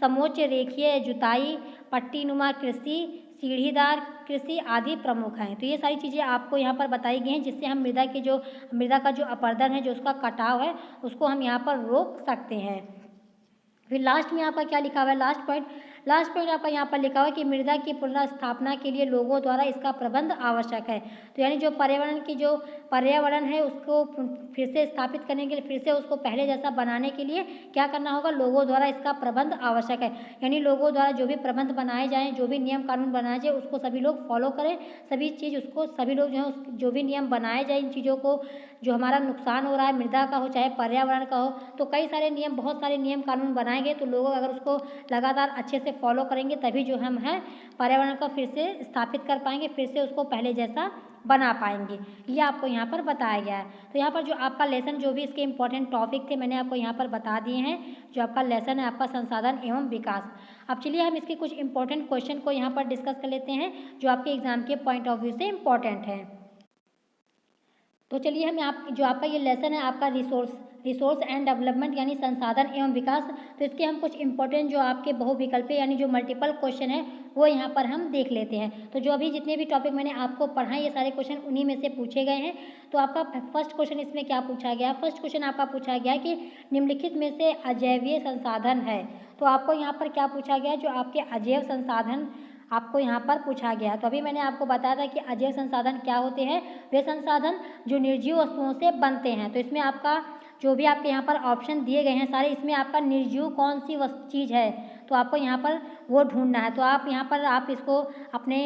समोच्च रेखीय जुताई, पट्टीनुमा कृषि, सीढ़ीदार कृषि आदि प्रमुख हैं। तो ये सारी चीज़ें आपको यहाँ पर बताई गई हैं, जिससे हम मृदा का जो अपरदन है, जो उसका कटाव है, उसको हम यहाँ पर रोक सकते हैं। फिर लास्ट में आपका क्या लिखा हुआ है, लास्ट पॉइंट आपका यहाँ पर लिखा हुआ है कि मृदा की पुनर्स्थापना के लिए लोगों द्वारा इसका प्रबंध आवश्यक है। तो यानी जो पर्यावरण है उसको फिर से स्थापित करने के लिए, फिर से उसको पहले जैसा बनाने के लिए क्या करना होगा, लोगों द्वारा इसका प्रबंध आवश्यक है। यानी लोगों द्वारा जो भी प्रबंध बनाए जाएँ, जो भी नियम कानून बनाए जाए, उसको सभी लोग फॉलो करें। सभी लोग जो है जो भी नियम बनाए जाए, इन चीज़ों को जो हमारा नुकसान हो रहा है मृदा का हो चाहे पर्यावरण का हो, तो बहुत सारे नियम कानून बनाए गए। तो लोग अगर उसको लगातार अच्छे से फॉलो करेंगे तभी जो हम हैं पर्यावरण को फिर से स्थापित कर पाएंगे, फिर से उसको पहले जैसा बना पाएंगे। ये आपको यहाँ पर बताया गया है। तो यहाँ पर जो आपका लेसन, जो भी इसके इंपॉर्टेंट टॉपिक थे, मैंने आपको यहाँ पर बता दिए हैं। जो आपका लेसन है आपका संसाधन एवं विकास। अब चलिए हम इसके कुछ इंपॉर्टेंट क्वेश्चन को यहाँ पर डिस्कस कर लेते हैं, जो आपके एग्जाम के पॉइंट ऑफ व्यू से इंपॉर्टेंट है। तो चलिए हम जो आपका ये लेसन है आपका रिसोर्स एंड डेवलपमेंट यानी संसाधन एवं विकास, तो इसके हम कुछ इंपॉर्टेंट जो आपके बहुविकल्पीय यानी जो मल्टीपल क्वेश्चन है वो यहाँ पर हम देख लेते हैं। तो जो अभी जितने भी टॉपिक मैंने आपको पढ़ाए, ये सारे क्वेश्चन उन्हीं में से पूछे गए हैं। तो आपका फर्स्ट क्वेश्चन इसमें क्या पूछा गया, फर्स्ट क्वेश्चन आपका पूछा गया कि निम्नलिखित में से अजैवीय संसाधन है। तो आपको यहाँ पर क्या पूछा गया, जो आपके अजैव संसाधन आपको यहाँ पर पूछा गया। तो अभी मैंने आपको बताया था कि अजैव संसाधन क्या होते हैं, वे संसाधन जो निर्जीव वस्तुओं से बनते हैं। तो इसमें आपका जो भी आपके यहाँ पर ऑप्शन दिए गए हैं सारे, इसमें आपका निर्जीव कौन सी चीज़ है, तो आपको यहाँ पर वो ढूंढना है। तो आप यहाँ पर आप इसको अपने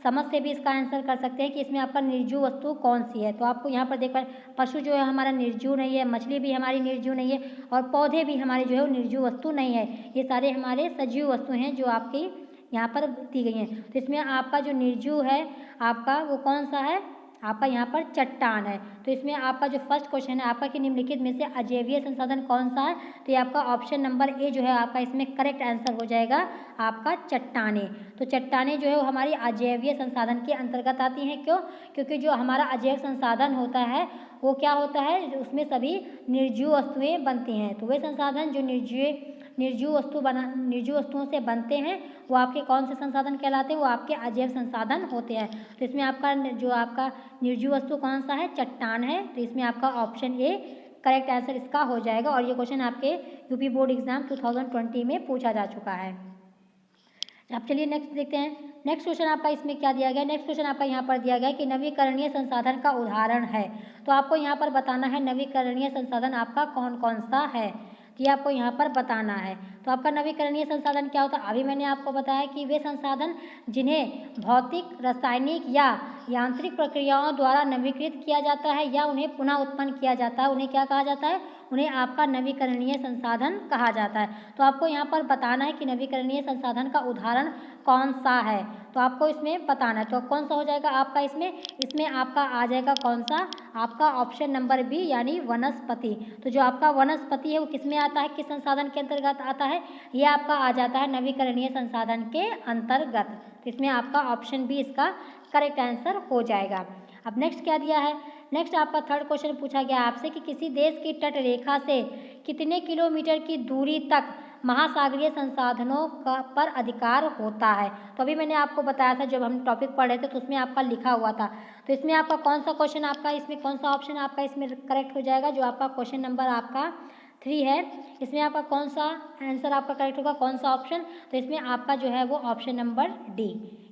समझ से भी इसका आंसर कर सकते हैं कि इसमें आपका निर्जीव वस्तु कौन सी है। तो आपको यहाँ पर देख पाए, पशु जो है हमारा निर्जीव नहीं है, मछली भी हमारी निर्जीव नहीं है, और पौधे भी हमारे जो है वो निर्जीव वस्तु नहीं है। ये सारे हमारे सजीव वस्तु हैं जो आपकी यहाँ पर दी गई हैं। तो इसमें आपका जो निर्जीव है आपका वो कौन सा है, आपका यहाँ पर चट्टान है। तो इसमें आपका जो फर्स्ट क्वेश्चन है आपका कि निम्नलिखित में से अजैवीय संसाधन कौन सा है, तो ये आपका ऑप्शन नंबर ए जो है आपका इसमें करेक्ट आंसर हो जाएगा आपका चट्टाने। तो चट्टाने जो है वो हमारी अजैवीय संसाधन के अंतर्गत आती हैं। क्यों, क्योंकि जो हमारा अजैव संसाधन होता है वो क्या होता है, उसमें सभी निर्जीव वस्तुएं बनती हैं। तो वे संसाधन जो निर्जीव वस्तुओं से बनते हैं वो आपके कौन से संसाधन कहलाते हैं, वो आपके अजैव संसाधन होते हैं। तो इसमें आपका जो आपका निर्जीव वस्तु कौन सा है, चट्टान है। तो इसमें आपका ऑप्शन ए करेक्ट आंसर इसका हो जाएगा। और ये क्वेश्चन आपके यूपी बोर्ड एग्जाम 2020 में पूछा जा चुका है। अब चलिए नेक्स्ट देखते हैं। नेक्स्ट क्वेश्चन आपका इसमें क्या दिया गया, नेक्स्ट क्वेश्चन आपका यहाँ पर दिया गया कि नवीकरणीय संसाधन का उदाहरण है। तो आपको यहाँ पर बताना है नवीकरणीय संसाधन आपका कौन कौन सा है, ये आपको यहाँ पर बताना है। तो आपका नवीकरणीय संसाधन क्या होता है, अभी मैंने आपको बताया कि वे संसाधन जिन्हें भौतिक, रासायनिक या यांत्रिक प्रक्रियाओं द्वारा नवीकृत किया जाता है या उन्हें पुनः उत्पन्न किया जाता है, उन्हें क्या कहा जाता है, उन्हें आपका नवीकरणीय संसाधन कहा जाता है। तो आपको यहाँ पर बताना है कि नवीकरणीय संसाधन का उदाहरण कौन सा है, तो आपको इसमें बताना है। तो कौन सा हो जाएगा आपका इसमें आपका आ जाएगा कौन सा, आपका ऑप्शन नंबर बी यानी वनस्पति। तो जो आपका वनस्पति है वो किस में आता है, किस संसाधन के अंतर्गत आता है, ये आपका आ जाता है नवीकरणीय संसाधन के अंतर्गत। तो इसमें आपका ऑप्शन बी इसका करेक्ट आंसर हो जाएगा। अब नेक्स्ट क्या दिया है, नेक्स्ट आपका थर्ड क्वेश्चन पूछा गया आपसे कि किसी देश की तट रेखा से कितने किलोमीटर की दूरी तक महासागरीय संसाधनों का पर अधिकार होता है। तो अभी मैंने आपको बताया था जब हम टॉपिक पढ़ रहे थे तो उसमें आपका लिखा हुआ था। तो इसमें आपका कौन सा क्वेश्चन आपका इसमें कौन सा ऑप्शन आपका इसमें करेक्ट हो जाएगा, जो आपका क्वेश्चन नंबर आपका 3 है, इसमें आपका कौन सा आंसर आपका करेक्ट होगा, कौन सा ऑप्शन, तो इसमें आपका जो है वो ऑप्शन नंबर डी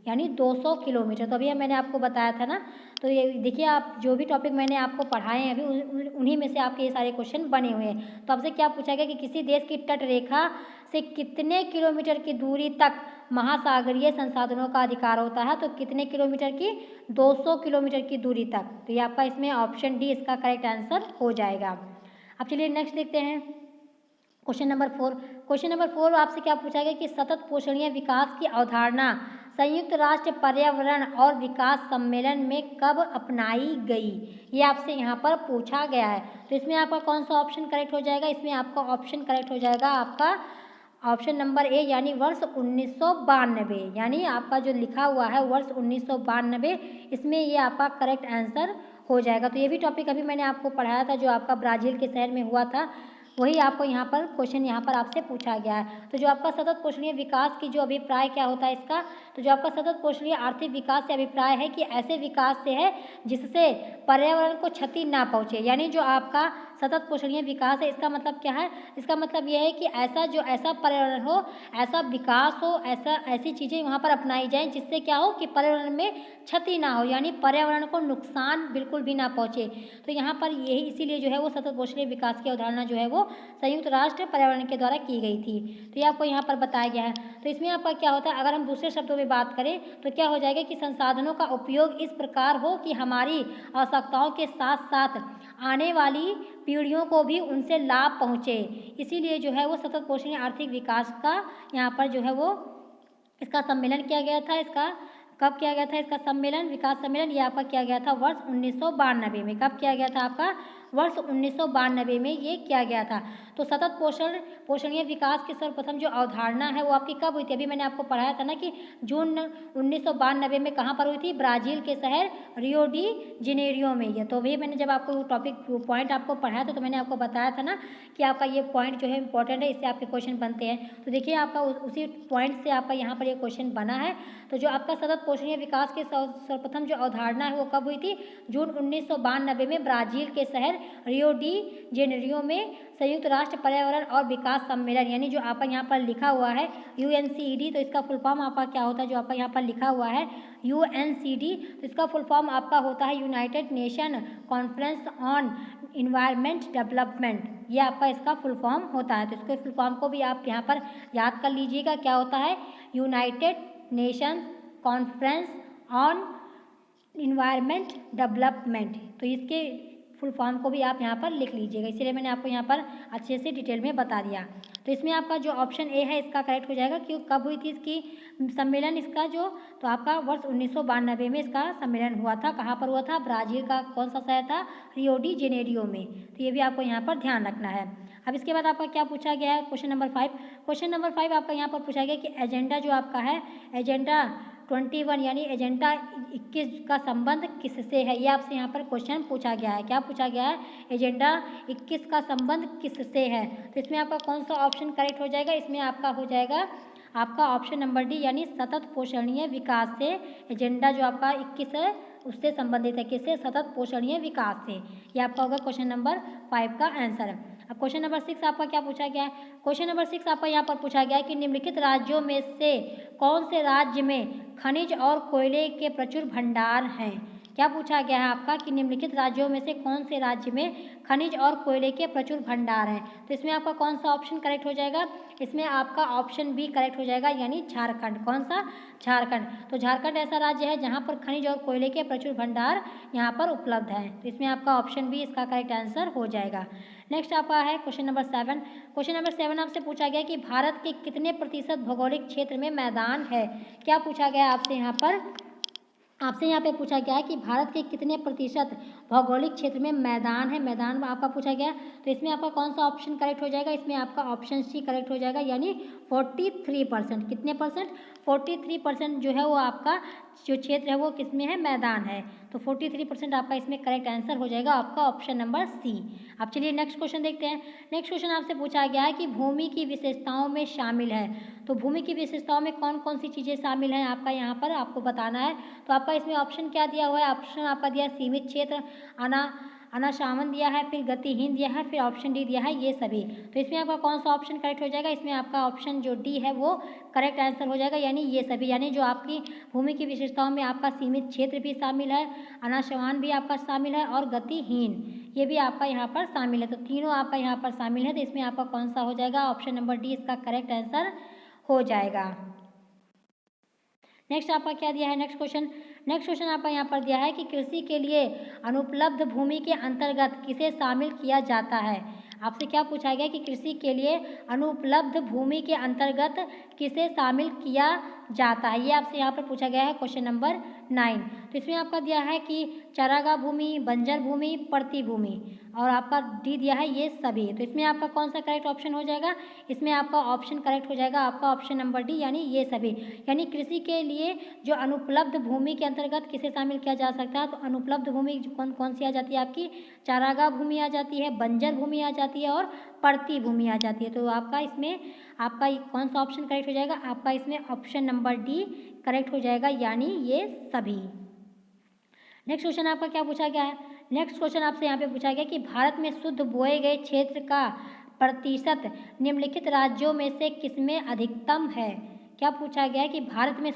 यानी 200 किलोमीटर। तो अभी मैंने आपको बताया था ना, तो ये देखिए आप जो भी टॉपिक मैंने आपको पढ़ाए हैं अभी उन्हीं में से आपके ये सारे क्वेश्चन बने हुए हैं। तो आपसे क्या पूछा गया कि किसी देश की तट रेखा से कितने किलोमीटर की दूरी तक महासागरीय संसाधनों का अधिकार होता है, तो कितने किलोमीटर की, 200 किलोमीटर की दूरी तक। तो ये आपका इसमें ऑप्शन डी इसका करेक्ट आंसर हो जाएगा। अब चलिए नेक्स्ट देखते हैं क्वेश्चन नंबर 4। क्वेश्चन नंबर 4 आपसे क्या पूछा गया कि सतत पोषणीय विकास की अवधारणा संयुक्त राष्ट्र पर्यावरण और विकास सम्मेलन में कब अपनाई गई, ये आपसे यहाँ पर पूछा गया है। तो इसमें आपका कौन सा ऑप्शन करेक्ट हो जाएगा, इसमें आपका ऑप्शन करेक्ट हो जाएगा आपका ऑप्शन नंबर ए यानी वर्ष 1992, यानी आपका जो लिखा हुआ है वर्ष 1992, इसमें ये आपका करेक्ट आंसर हो जाएगा। तो ये भी टॉपिक अभी मैंने आपको पढ़ाया था जो आपका ब्राज़ील के शहर में हुआ था, वही आपको यहाँ पर क्वेश्चन यहाँ पर आपसे पूछा गया है। तो जो आपका सतत पोषणीय विकास की जो अभिप्राय क्या होता है इसका, तो जो आपका सतत पोषणीय आर्थिक विकास से अभिप्राय है कि ऐसे विकास से है जिससे पर्यावरण को क्षति ना पहुँचे, यानी जो आपका सतत पोषणीय विकास है इसका मतलब क्या है, इसका मतलब यह है कि ऐसा पर्यावरण हो, ऐसा विकास हो, ऐसी चीज़ें वहाँ पर अपनाई जाएं जिससे क्या हो कि पर्यावरण में क्षति ना हो, यानी पर्यावरण को नुकसान बिल्कुल भी ना पहुँचे। तो यहाँ पर यही इसीलिए जो है वो सतत पोषणीय विकास की अवधारणा जो है वो संयुक्त राष्ट्र पर्यावरण के द्वारा की गई थी। तो ये आपको यहाँ पर बताया गया है। तो इसमें आपका क्या होता है, अगर हम दूसरे शब्दों में बात करें तो क्या हो जाएगा कि संसाधनों का उपयोग इस प्रकार हो कि हमारी आवश्यकताओं के साथ साथ आने वाली पीढ़ियों को भी उनसे लाभ पहुँचे। इसीलिए जो है वो सतत पोषणीय आर्थिक विकास का यहाँ पर जो है वो इसका सम्मेलन किया गया था। इसका कब किया गया था, इसका सम्मेलन, विकास सम्मेलन, ये आपका किया गया था वर्ष 1992 में। कब किया गया था आपका, वर्ष 1992 में ये किया गया था। तो सतत पोषणीय विकास की सर्वप्रथम जो अवधारणा है वो आपकी कब हुई थी, अभी मैंने आपको पढ़ाया था ना कि जून 1992 में कहाँ पर हुई थी, ब्राज़ील के शहर रियो डी जेनेरियो में। ये तो भी मैंने जब आपको टॉपिक पॉइंट आपको पढ़ाया था तो मैंने आपको बताया था ना कि आपका ये पॉइंट जो है इंपॉर्टेंट है, इससे आपके क्वेश्चन बनते हैं। तो देखिए आपका उसी पॉइंट से आपका यहाँ पर ये क्वेश्चन बना है। तो जो आपका सतत पोषणीय विकास की सर्वप्रथम जो अवधारणा है वो कब हुई थी, जून 1992 में ब्राज़ील के शहर रियो डी जेनेरियो में संयुक्त राष्ट्र पर्यावरण और विकास सम्मेलन, यानी जो आपका यहाँ पर लिखा हुआ है UNCED, तो इसका फुल फॉर्म आपका क्या होता है, जो आपका यहाँ पर लिखा हुआ है UNCD, तो इसका फुल फॉर्म आपका होता है United nation conference on environment development, ये आपका इसका फुल फॉर्म होता है। तो इसके फुल फॉर्म को भी आप यहाँ पर याद कर लीजिएगा, क्या होता है, United Nations conference on environment development. तो इसके फुल फॉर्म को भी आप यहाँ पर लिख लीजिएगा, इसीलिए मैंने आपको यहाँ पर अच्छे से डिटेल में बता दिया। तो इसमें आपका जो ऑप्शन ए है इसका करेक्ट हो जाएगा कि कब हुई थी इसकी सम्मेलन, इसका जो, तो आपका वर्ष 1992 में इसका सम्मेलन हुआ था। कहाँ पर हुआ था, ब्राज़ील का कौन सा शहर था, रियो डी जेनेरियो में। तो ये भी आपको यहाँ पर ध्यान रखना है। अब इसके बाद आपका क्या पूछा गया है, क्वेश्चन नंबर 5। क्वेश्चन नंबर 5 आपका यहाँ पर पूछा गया कि एजेंडा जो आपका है, एजेंडा 21 यानी एजेंडा 21 का संबंध किससे है, ये आपसे यहाँ पर क्वेश्चन पूछा गया है। क्या पूछा गया है, एजेंडा 21 का संबंध किससे है। तो इसमें आपका कौन सा ऑप्शन करेक्ट हो जाएगा, इसमें आपका हो जाएगा आपका ऑप्शन नंबर डी, यानी सतत पोषणीय विकास से। एजेंडा जो आपका 21 है उससे संबंधित है, किससे, सतत पोषणीय विकास से। ये आपका होगा क्वेश्चन नंबर 5 का आंसर। अब क्वेश्चन नंबर 6 आपका क्या पूछा गया है, क्वेश्चन नंबर 6 आपका यहाँ पर पूछा गया है कि निम्नलिखित राज्यों में से कौन से राज्य में खनिज और कोयले के प्रचुर भंडार हैं। क्या पूछा गया है आपका कि निम्नलिखित राज्यों में से कौन से राज्य में खनिज और कोयले के प्रचुर भंडार हैं। तो इसमें आपका कौन सा ऑप्शन करेक्ट हो जाएगा, इसमें आपका ऑप्शन बी करेक्ट हो जाएगा, यानी झारखंड। कौन सा, झारखंड। तो झारखंड ऐसा राज्य है जहाँ पर खनिज और कोयले के प्रचुर भंडार यहाँ पर उपलब्ध हैं। तो इसमें आपका ऑप्शन बी इसका करेक्ट आंसर हो जाएगा। नेक्स्ट आपका है क्वेश्चन नंबर 7। क्वेश्चन नंबर 7 आपसे पूछा गया कि भारत के कितने प्रतिशत भौगोलिक क्षेत्र में मैदान है। क्या पूछा गया आपसे यहाँ पर, आपसे यहाँ पे पूछा गया है कि भारत के कितने प्रतिशत भौगोलिक क्षेत्र में मैदान है, मैदान में आपका पूछा गया। तो इसमें आपका कौन सा ऑप्शन करेक्ट हो जाएगा, इसमें आपका ऑप्शन सी करेक्ट हो जाएगा, यानी 43%। कितने परसेंट, 43% जो है वो आपका जो क्षेत्र है वो किस में है, मैदान है। तो 43% आपका इसमें करेक्ट आंसर हो जाएगा आपका ऑप्शन नंबर सी। अब चलिए नेक्स्ट क्वेश्चन देखते हैं। नेक्स्ट क्वेश्चन आपसे पूछा गया है कि भूमि की विशेषताओं में शामिल है। तो भूमि की विशेषताओं में कौन कौन सी चीज़ें शामिल हैं आपका यहाँ पर आपको बताना है। तो आपका इसमें ऑप्शन क्या दिया हुआ है, ऑप्शन आपका दिया सीमित क्षेत्र, अनाशावन दिया है, फिर गतिहीन दिया है, फिर ऑप्शन डी दिया है ये सभी। तो इसमें आपका कौन सा ऑप्शन करेक्ट हो जाएगा? इसमें आपका ऑप्शन जो डी है वो करेक्ट आंसर हो जाएगा, यानी ये सभी। यानी जो आपकी भूमि की विशेषताओं में आपका सीमित क्षेत्र भी शामिल है, अनाशवान भी आपका शामिल है और गतिहीन ये भी आपका यहाँ पर शामिल है। तो तीनों आपका यहाँ पर शामिल है। तो इसमें आपका कौन सा हो जाएगा? ऑप्शन नंबर डी इसका करेक्ट आंसर हो जाएगा। नेक्स्ट आपका क्या दिया है? नेक्स्ट क्वेश्चन आपका यहाँ पर दिया है कि कृषि के लिए अनुपलब्ध भूमि के अंतर्गत किसे शामिल किया जाता है। आपसे क्या पूछा गया कि कृषि के लिए अनुपलब्ध भूमि के अंतर्गत किसे शामिल किया जाता है, ये आपसे यहाँ पर पूछा गया है क्वेश्चन नंबर 9। तो इसमें आपका दिया है कि चारागाह भूमि, बंजर भूमि, पड़ती भूमि और आपका डी दिया है ये सभी। तो इसमें आपका कौन सा करेक्ट ऑप्शन हो जाएगा? इसमें आपका ऑप्शन करेक्ट हो जाएगा आपका ऑप्शन नंबर डी, यानी ये सभी। यानी कृषि के लिए जो अनुपलब्ध भूमि के अंतर्गत किसे शामिल किया जा सकता है, तो अनुपलब्ध भूमि कौन कौन सी आ जाती है आपकी? चारागाह भूमि आ जाती है, बंजर भूमि आ जाती है और पड़ती भूमि आ जाती है। तो आपका इसमें आपका कौन सा ऑप्शन करेक्ट हो जाएगा? आपका इसमें ऑप्शन नंबर डी करेक्ट हो जाएगा, यानी ये सभी। नेक्स्ट क्वेश्चन आपका क्या पूछा गया है? नेक्स्ट क्वेश्चन आपसे यहाँ पे पूछा गया कि भारत में शुद्ध बोए गए क्षेत्र का प्रतिशत निम्नलिखित राज्यों में से किसमें अधिकतम है। क्या पूछा गया है कि भारत में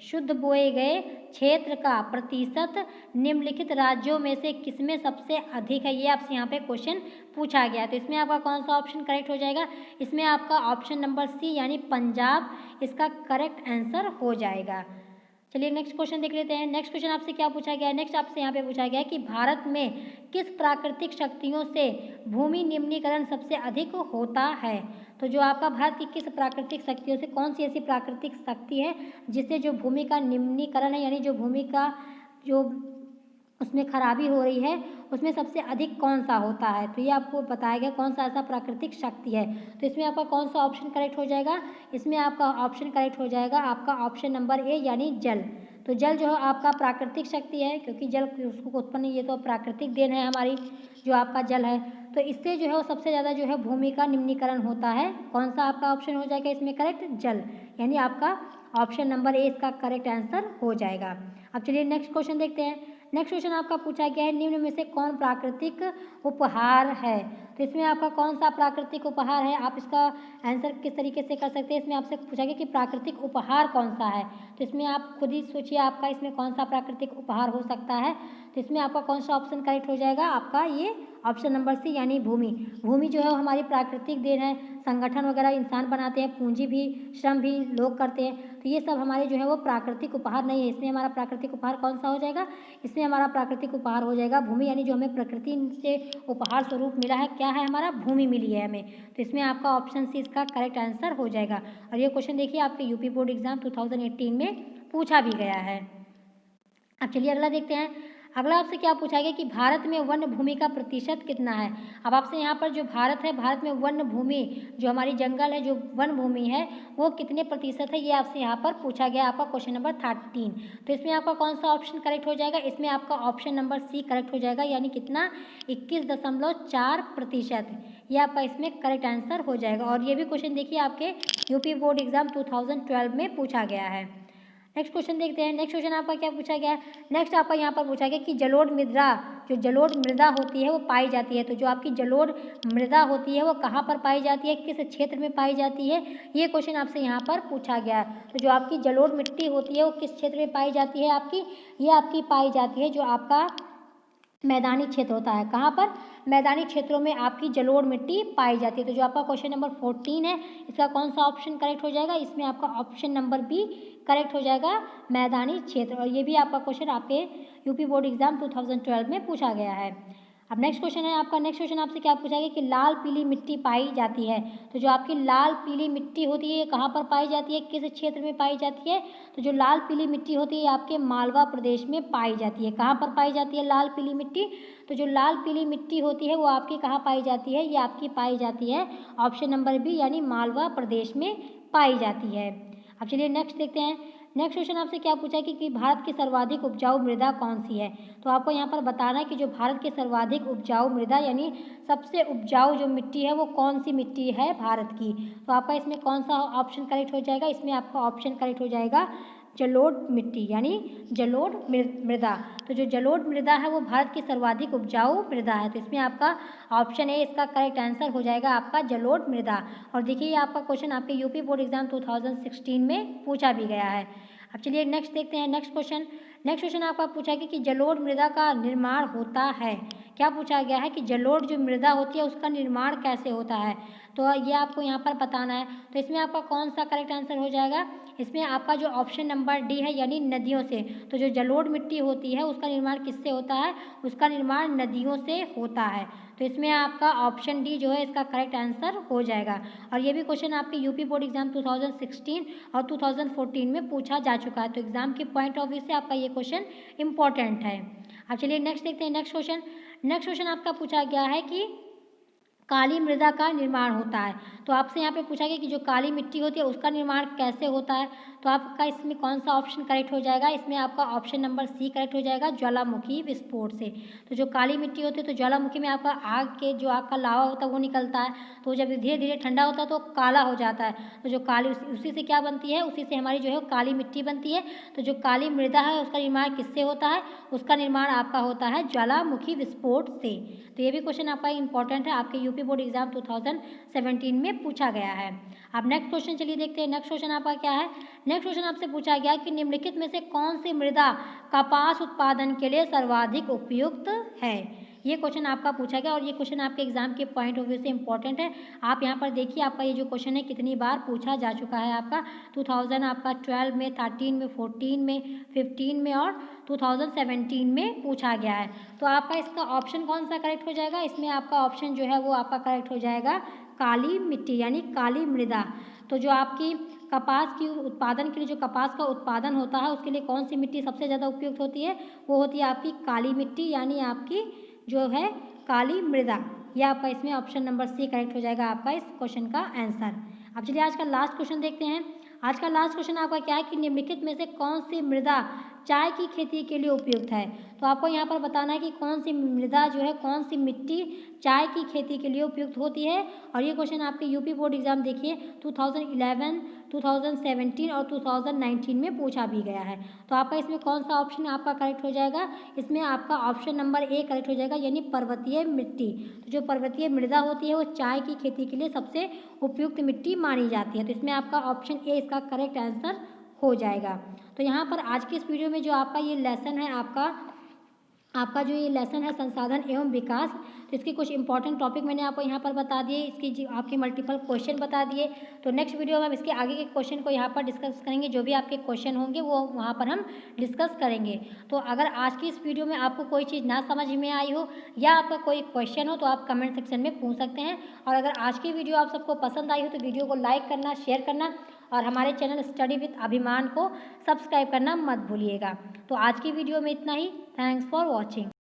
शुद्ध बोए गए क्षेत्र का प्रतिशत निम्नलिखित राज्यों में से किसमें सबसे अधिक है, ये आपसे यहाँ पे क्वेश्चन पूछा गया है। तो इसमें आपका कौन सा ऑप्शन करेक्ट हो जाएगा? इसमें आपका ऑप्शन नंबर सी यानी पंजाब इसका करेक्ट आंसर हो जाएगा। चलिए नेक्स्ट क्वेश्चन देख लेते हैं। नेक्स्ट क्वेश्चन आपसे क्या पूछा गया है? नेक्स्ट आपसे यहाँ पे पूछा गया है कि भारत में किस प्राकृतिक शक्तियों से भूमि निम्नीकरण सबसे अधिक होता है। तो जो आपका भारत की किस प्राकृतिक शक्तियों से, कौन सी ऐसी प्राकृतिक शक्ति है जिससे जो भूमि का निम्नीकरण है, यानी जो भूमि का जो उसमें खराबी हो रही है उसमें सबसे अधिक कौन सा होता है। तो ये आपको बताया गया कौन सा ऐसा प्राकृतिक शक्ति है। तो इसमें आपका कौन सा ऑप्शन करेक्ट हो जाएगा? इसमें आपका ऑप्शन करेक्ट हो जाएगा आपका ऑप्शन नंबर ए यानी जल। तो जल जो है आपका प्राकृतिक शक्ति है, क्योंकि जल उसको उत्पन्न, ये तो प्राकृतिक देन है हमारी जो आपका जल है। तो इससे जो है वो सबसे ज़्यादा जो है भूमि का निम्नीकरण होता है। कौन सा आपका ऑप्शन हो जाएगा इसमें करेक्ट? जल, यानी आपका ऑप्शन नंबर ए इसका करेक्ट आंसर हो जाएगा। अब चलिए नेक्स्ट क्वेश्चन देखते हैं। नेक्स्ट क्वेश्चन आपका पूछा गया है निम्न में से कौन प्राकृतिक उपहार है। तो इसमें आपका कौन सा प्राकृतिक उपहार है, आप इसका आंसर किस तरीके से कर सकते हैं। इसमें आपसे पूछा गया कि प्राकृतिक उपहार कौन सा है। तो इसमें आप खुद ही सोचिए आपका इसमें कौन सा प्राकृतिक उपहार हो सकता है। तो इसमें आपका कौन सा ऑप्शन करेक्ट हो जाएगा? आपका ये ऑप्शन नंबर सी यानी भूमि। भूमि जो है वो हमारी प्राकृतिक देन है। संगठन वगैरह इंसान बनाते हैं, पूंजी भी, श्रम भी लोग करते हैं। तो ये सब हमारे जो है वो प्राकृतिक उपहार नहीं है। इसमें हमारा प्राकृतिक उपहार कौन सा हो जाएगा? इसमें हमारा प्राकृतिक उपहार हो जाएगा भूमि, यानी जो हमें प्रकृति से उपहार स्वरूप मिला है, क्या है हमारा? भूमि मिली है हमें। तो इसमें आपका ऑप्शन सी इसका करेक्ट आंसर हो जाएगा। और ये क्वेश्चन देखिए आपके यूपी बोर्ड एग्जाम 2018 में पूछा भी गया है। अब चलिए अगला देखते हैं। अगला आपसे क्या पूछा गया कि भारत में वन भूमि का प्रतिशत कितना है। अब आपसे यहाँ पर जो भारत है, भारत में वन भूमि जो हमारी जंगल है, जो वन भूमि है वो कितने प्रतिशत है, ये आपसे यहाँ पर पूछा गया आपका क्वेश्चन नंबर 13। तो इसमें आपका कौन सा ऑप्शन करेक्ट हो जाएगा? इसमें आपका ऑप्शन नंबर सी करेक्ट हो जाएगा, यानी कितना? 21.4%। ये आपका इसमें करेक्ट आंसर हो जाएगा। और ये भी क्वेश्चन देखिए आपके यूपी बोर्ड एग्जाम 2012 में पूछा गया है। नेक्स्ट क्वेश्चन देखते हैं। नेक्स्ट क्वेश्चन आपका क्या पूछा गया है? नेक्स्ट आपका यहाँ पर पूछा गया कि जलोढ़ मृदा, जो जलोढ़ मृदा होती है वो पाई जाती है। तो जो आपकी जलोढ़ मृदा होती है वो कहाँ पर पाई जाती है, किस क्षेत्र में पाई जाती है, ये क्वेश्चन आपसे यहाँ पर पूछा गया है। तो जो आपकी जलोढ़ मिट्टी होती है वो किस क्षेत्र में पाई जाती है आपकी? ये आपकी पाई जाती है जो आपका मैदानी क्षेत्र होता है। कहाँ पर? मैदानी क्षेत्रों में आपकी जलोढ़ मिट्टी पाई जाती है। तो जो आपका क्वेश्चन नंबर 14 है इसका कौन सा ऑप्शन करेक्ट हो जाएगा? इसमें आपका ऑप्शन नंबर बी करेक्ट हो जाएगा, मैदानी क्षेत्र। और ये भी आपका क्वेश्चन आपके यूपी बोर्ड एग्जाम 2012 में पूछा गया है। अब नेक्स्ट क्वेश्चन है आपका। नेक्स्ट क्वेश्चन आपसे क्या पूछा गया कि लाल पीली मिट्टी पाई जाती है। तो जो आपकी लाल पीली मिट्टी होती है ये कहाँ पर पाई जाती है, किस क्षेत्र में पाई जाती है? तो जो लाल पीली मिट्टी होती है आपके मालवा प्रदेश में पाई जाती है। कहाँ पर पाई जाती है लाल पीली मिट्टी? तो जो लाल पीली मिट्टी होती है वो आपकी कहाँ पाई जाती है? ये आपकी पाई जाती है ऑप्शन नंबर बी यानी मालवा प्रदेश में पाई जाती है। अब चलिए नेक्स्ट देखते हैं। नेक्स्ट क्वेश्चन आपसे क्या पूछा है कि भारत की सर्वाधिक उपजाऊ मृदा कौन सी है। तो आपको यहाँ पर बताना है कि जो भारत की सर्वाधिक उपजाऊ मृदा यानी सबसे उपजाऊ जो मिट्टी है वो कौन सी मिट्टी है भारत की। तो आपका इसमें कौन सा ऑप्शन करेक्ट हो जाएगा? इसमें आपका ऑप्शन करेक्ट हो जाएगा जलोढ़ मिट्टी यानी जलोढ़ मृदा। तो जो जलोढ़ मृदा है वो भारत की सर्वाधिक उपजाऊ मृदा है। तो इसमें आपका ऑप्शन ए इसका करेक्ट आंसर हो जाएगा आपका जलोढ़ मृदा। और देखिए ये आपका क्वेश्चन आपके यूपी बोर्ड एग्जाम 2016 में पूछा भी गया है। अब चलिए नेक्स्ट देखते हैं नेक्स्ट क्वेश्चन। नेक्स्ट क्वेश्चन आपका पूछा गया कि जलोढ़ मृदा का निर्माण होता है। क्या पूछा गया है कि जलोढ़ जो मृदा होती है उसका निर्माण कैसे होता है। तो ये आपको यहाँ पर बताना है। तो इसमें आपका कौन सा करेक्ट आंसर हो जाएगा, इसमें आपका जो ऑप्शन नंबर डी है यानी नदियों से। तो जो जलोढ़ मिट्टी होती है उसका निर्माण किससे होता है, उसका निर्माण नदियों से होता है। तो इसमें आपका ऑप्शन डी जो है इसका करेक्ट आंसर हो जाएगा। और ये भी क्वेश्चन आपके यूपी बोर्ड एग्जाम 2016 और 2014 में पूछा जा चुका है। तो एग्जाम के पॉइंट ऑफ व्यू से आपका ये क्वेश्चन इंपॉर्टेंट है। अब चलिए नेक्स्ट देखते हैं नेक्स्ट क्वेश्चन। नेक्स्ट क्वेश्चन आपका पूछा गया है कि काली मृदा का निर्माण होता है। तो आपसे यहाँ पे पूछा गया कि जो काली मिट्टी होती है उसका निर्माण कैसे होता है। तो आपका इसमें कौन सा ऑप्शन करेक्ट हो जाएगा, इसमें आपका ऑप्शन नंबर सी करेक्ट हो जाएगा, ज्वालामुखी विस्फोट से। तो जो काली मिट्टी होती है तो ज्वालामुखी में आपका आग का लावा होता है वो निकलता है। तो जब धीरे धीरे ठंडा होता है तो काला हो जाता है। तो जो काली उसी से क्या बनती है, उसी से हमारी जो है काली मिट्टी बनती है। तो जो काली मृदा है उसका निर्माण किससे होता है, उसका निर्माण आपका होता है ज्वालामुखी विस्फोट से। तो ये भी क्वेश्चन आपका इंपॉर्टेंट है, आपके यूपी बोर्ड एग्जाम 2017 में पूछा गया है। अब नेक्स्ट क्वेश्चन चलिए देखते हैं। नेक्स्ट क्वेश्चन आपका क्या है। नेक्स्ट क्वेश्चन आपसे पूछा गया कि निम्नलिखित में से कौन सी मृदा कपास उत्पादन के लिए सर्वाधिक उपयुक्त है। ये क्वेश्चन आपका पूछा गया और ये क्वेश्चन आपके एग्जाम के पॉइंट ऑफ व्यू से इंपॉर्टेंट है। आप यहाँ पर देखिए आपका ये जो क्वेश्चन है कितनी बार पूछा जा चुका है। आपका 2012 में, 13 में, 14 में, 15 में और 2017 में पूछा गया है। तो आपका इसका ऑप्शन कौन सा करेक्ट हो जाएगा, इसमें आपका ऑप्शन जो है वो आपका करेक्ट हो जाएगा काली मिट्टी यानी काली मृदा। तो जो आपकी कपास की उत्पादन के लिए जो कपास का उत्पादन होता है उसके लिए कौन सी मिट्टी सबसे ज़्यादा उपयुक्त होती है, वो होती है आपकी काली मिट्टी यानी आपकी जो है काली मृदा। यह आपका इसमें ऑप्शन नंबर सी करेक्ट हो जाएगा आपका इस क्वेश्चन का आंसर। अब चलिए आज का लास्ट क्वेश्चन देखते हैं। आज का लास्ट क्वेश्चन आपका क्या है कि निम्नलिखित में से कौन सी मृदा चाय की खेती के लिए उपयुक्त है। तो आपको यहाँ पर बताना है कि कौन सी मृदा जो है, कौन सी मिट्टी चाय की खेती के लिए उपयुक्त होती है। और ये क्वेश्चन आपके यूपी बोर्ड एग्जाम देखिए 2011, 2017 और 2019 में पूछा भी गया है। तो आपका इसमें कौन सा ऑप्शन आपका करेक्ट हो जाएगा, इसमें आपका ऑप्शन नंबर ए करेक्ट हो जाएगा यानी पर्वतीय मिट्टी। तो जो पर्वतीय मृदा होती है वो चाय की खेती के लिए सबसे उपयुक्त मिट्टी मानी जाती है। तो इसमें आपका ऑप्शन ए इसका करेक्ट आंसर हो जाएगा। तो यहाँ पर आज की इस वीडियो में जो आपका ये लेसन है आपका जो ये लेसन है संसाधन एवं विकास, तो इसके कुछ इंपॉर्टेंट टॉपिक मैंने आपको यहाँ पर बता दिए, इसकी आपके मल्टीपल क्वेश्चन बता दिए। तो नेक्स्ट वीडियो में हम इसके आगे के क्वेश्चन को यहाँ पर डिस्कस करेंगे, जो भी आपके क्वेश्चन होंगे वो वहाँ पर हम डिस्कस करेंगे। तो अगर आज की इस वीडियो में आपको कोई चीज़ ना समझ में आई हो या आपका कोई क्वेश्चन हो तो आप कमेंट सेक्शन में पूछ सकते हैं। और अगर आज की वीडियो आप सबको पसंद आई हो तो वीडियो को लाइक करना, शेयर करना और हमारे चैनल स्टडी विद अभिमान को सब्सक्राइब करना मत भूलिएगा। तो आज की वीडियो में इतना ही। Thanks for watching.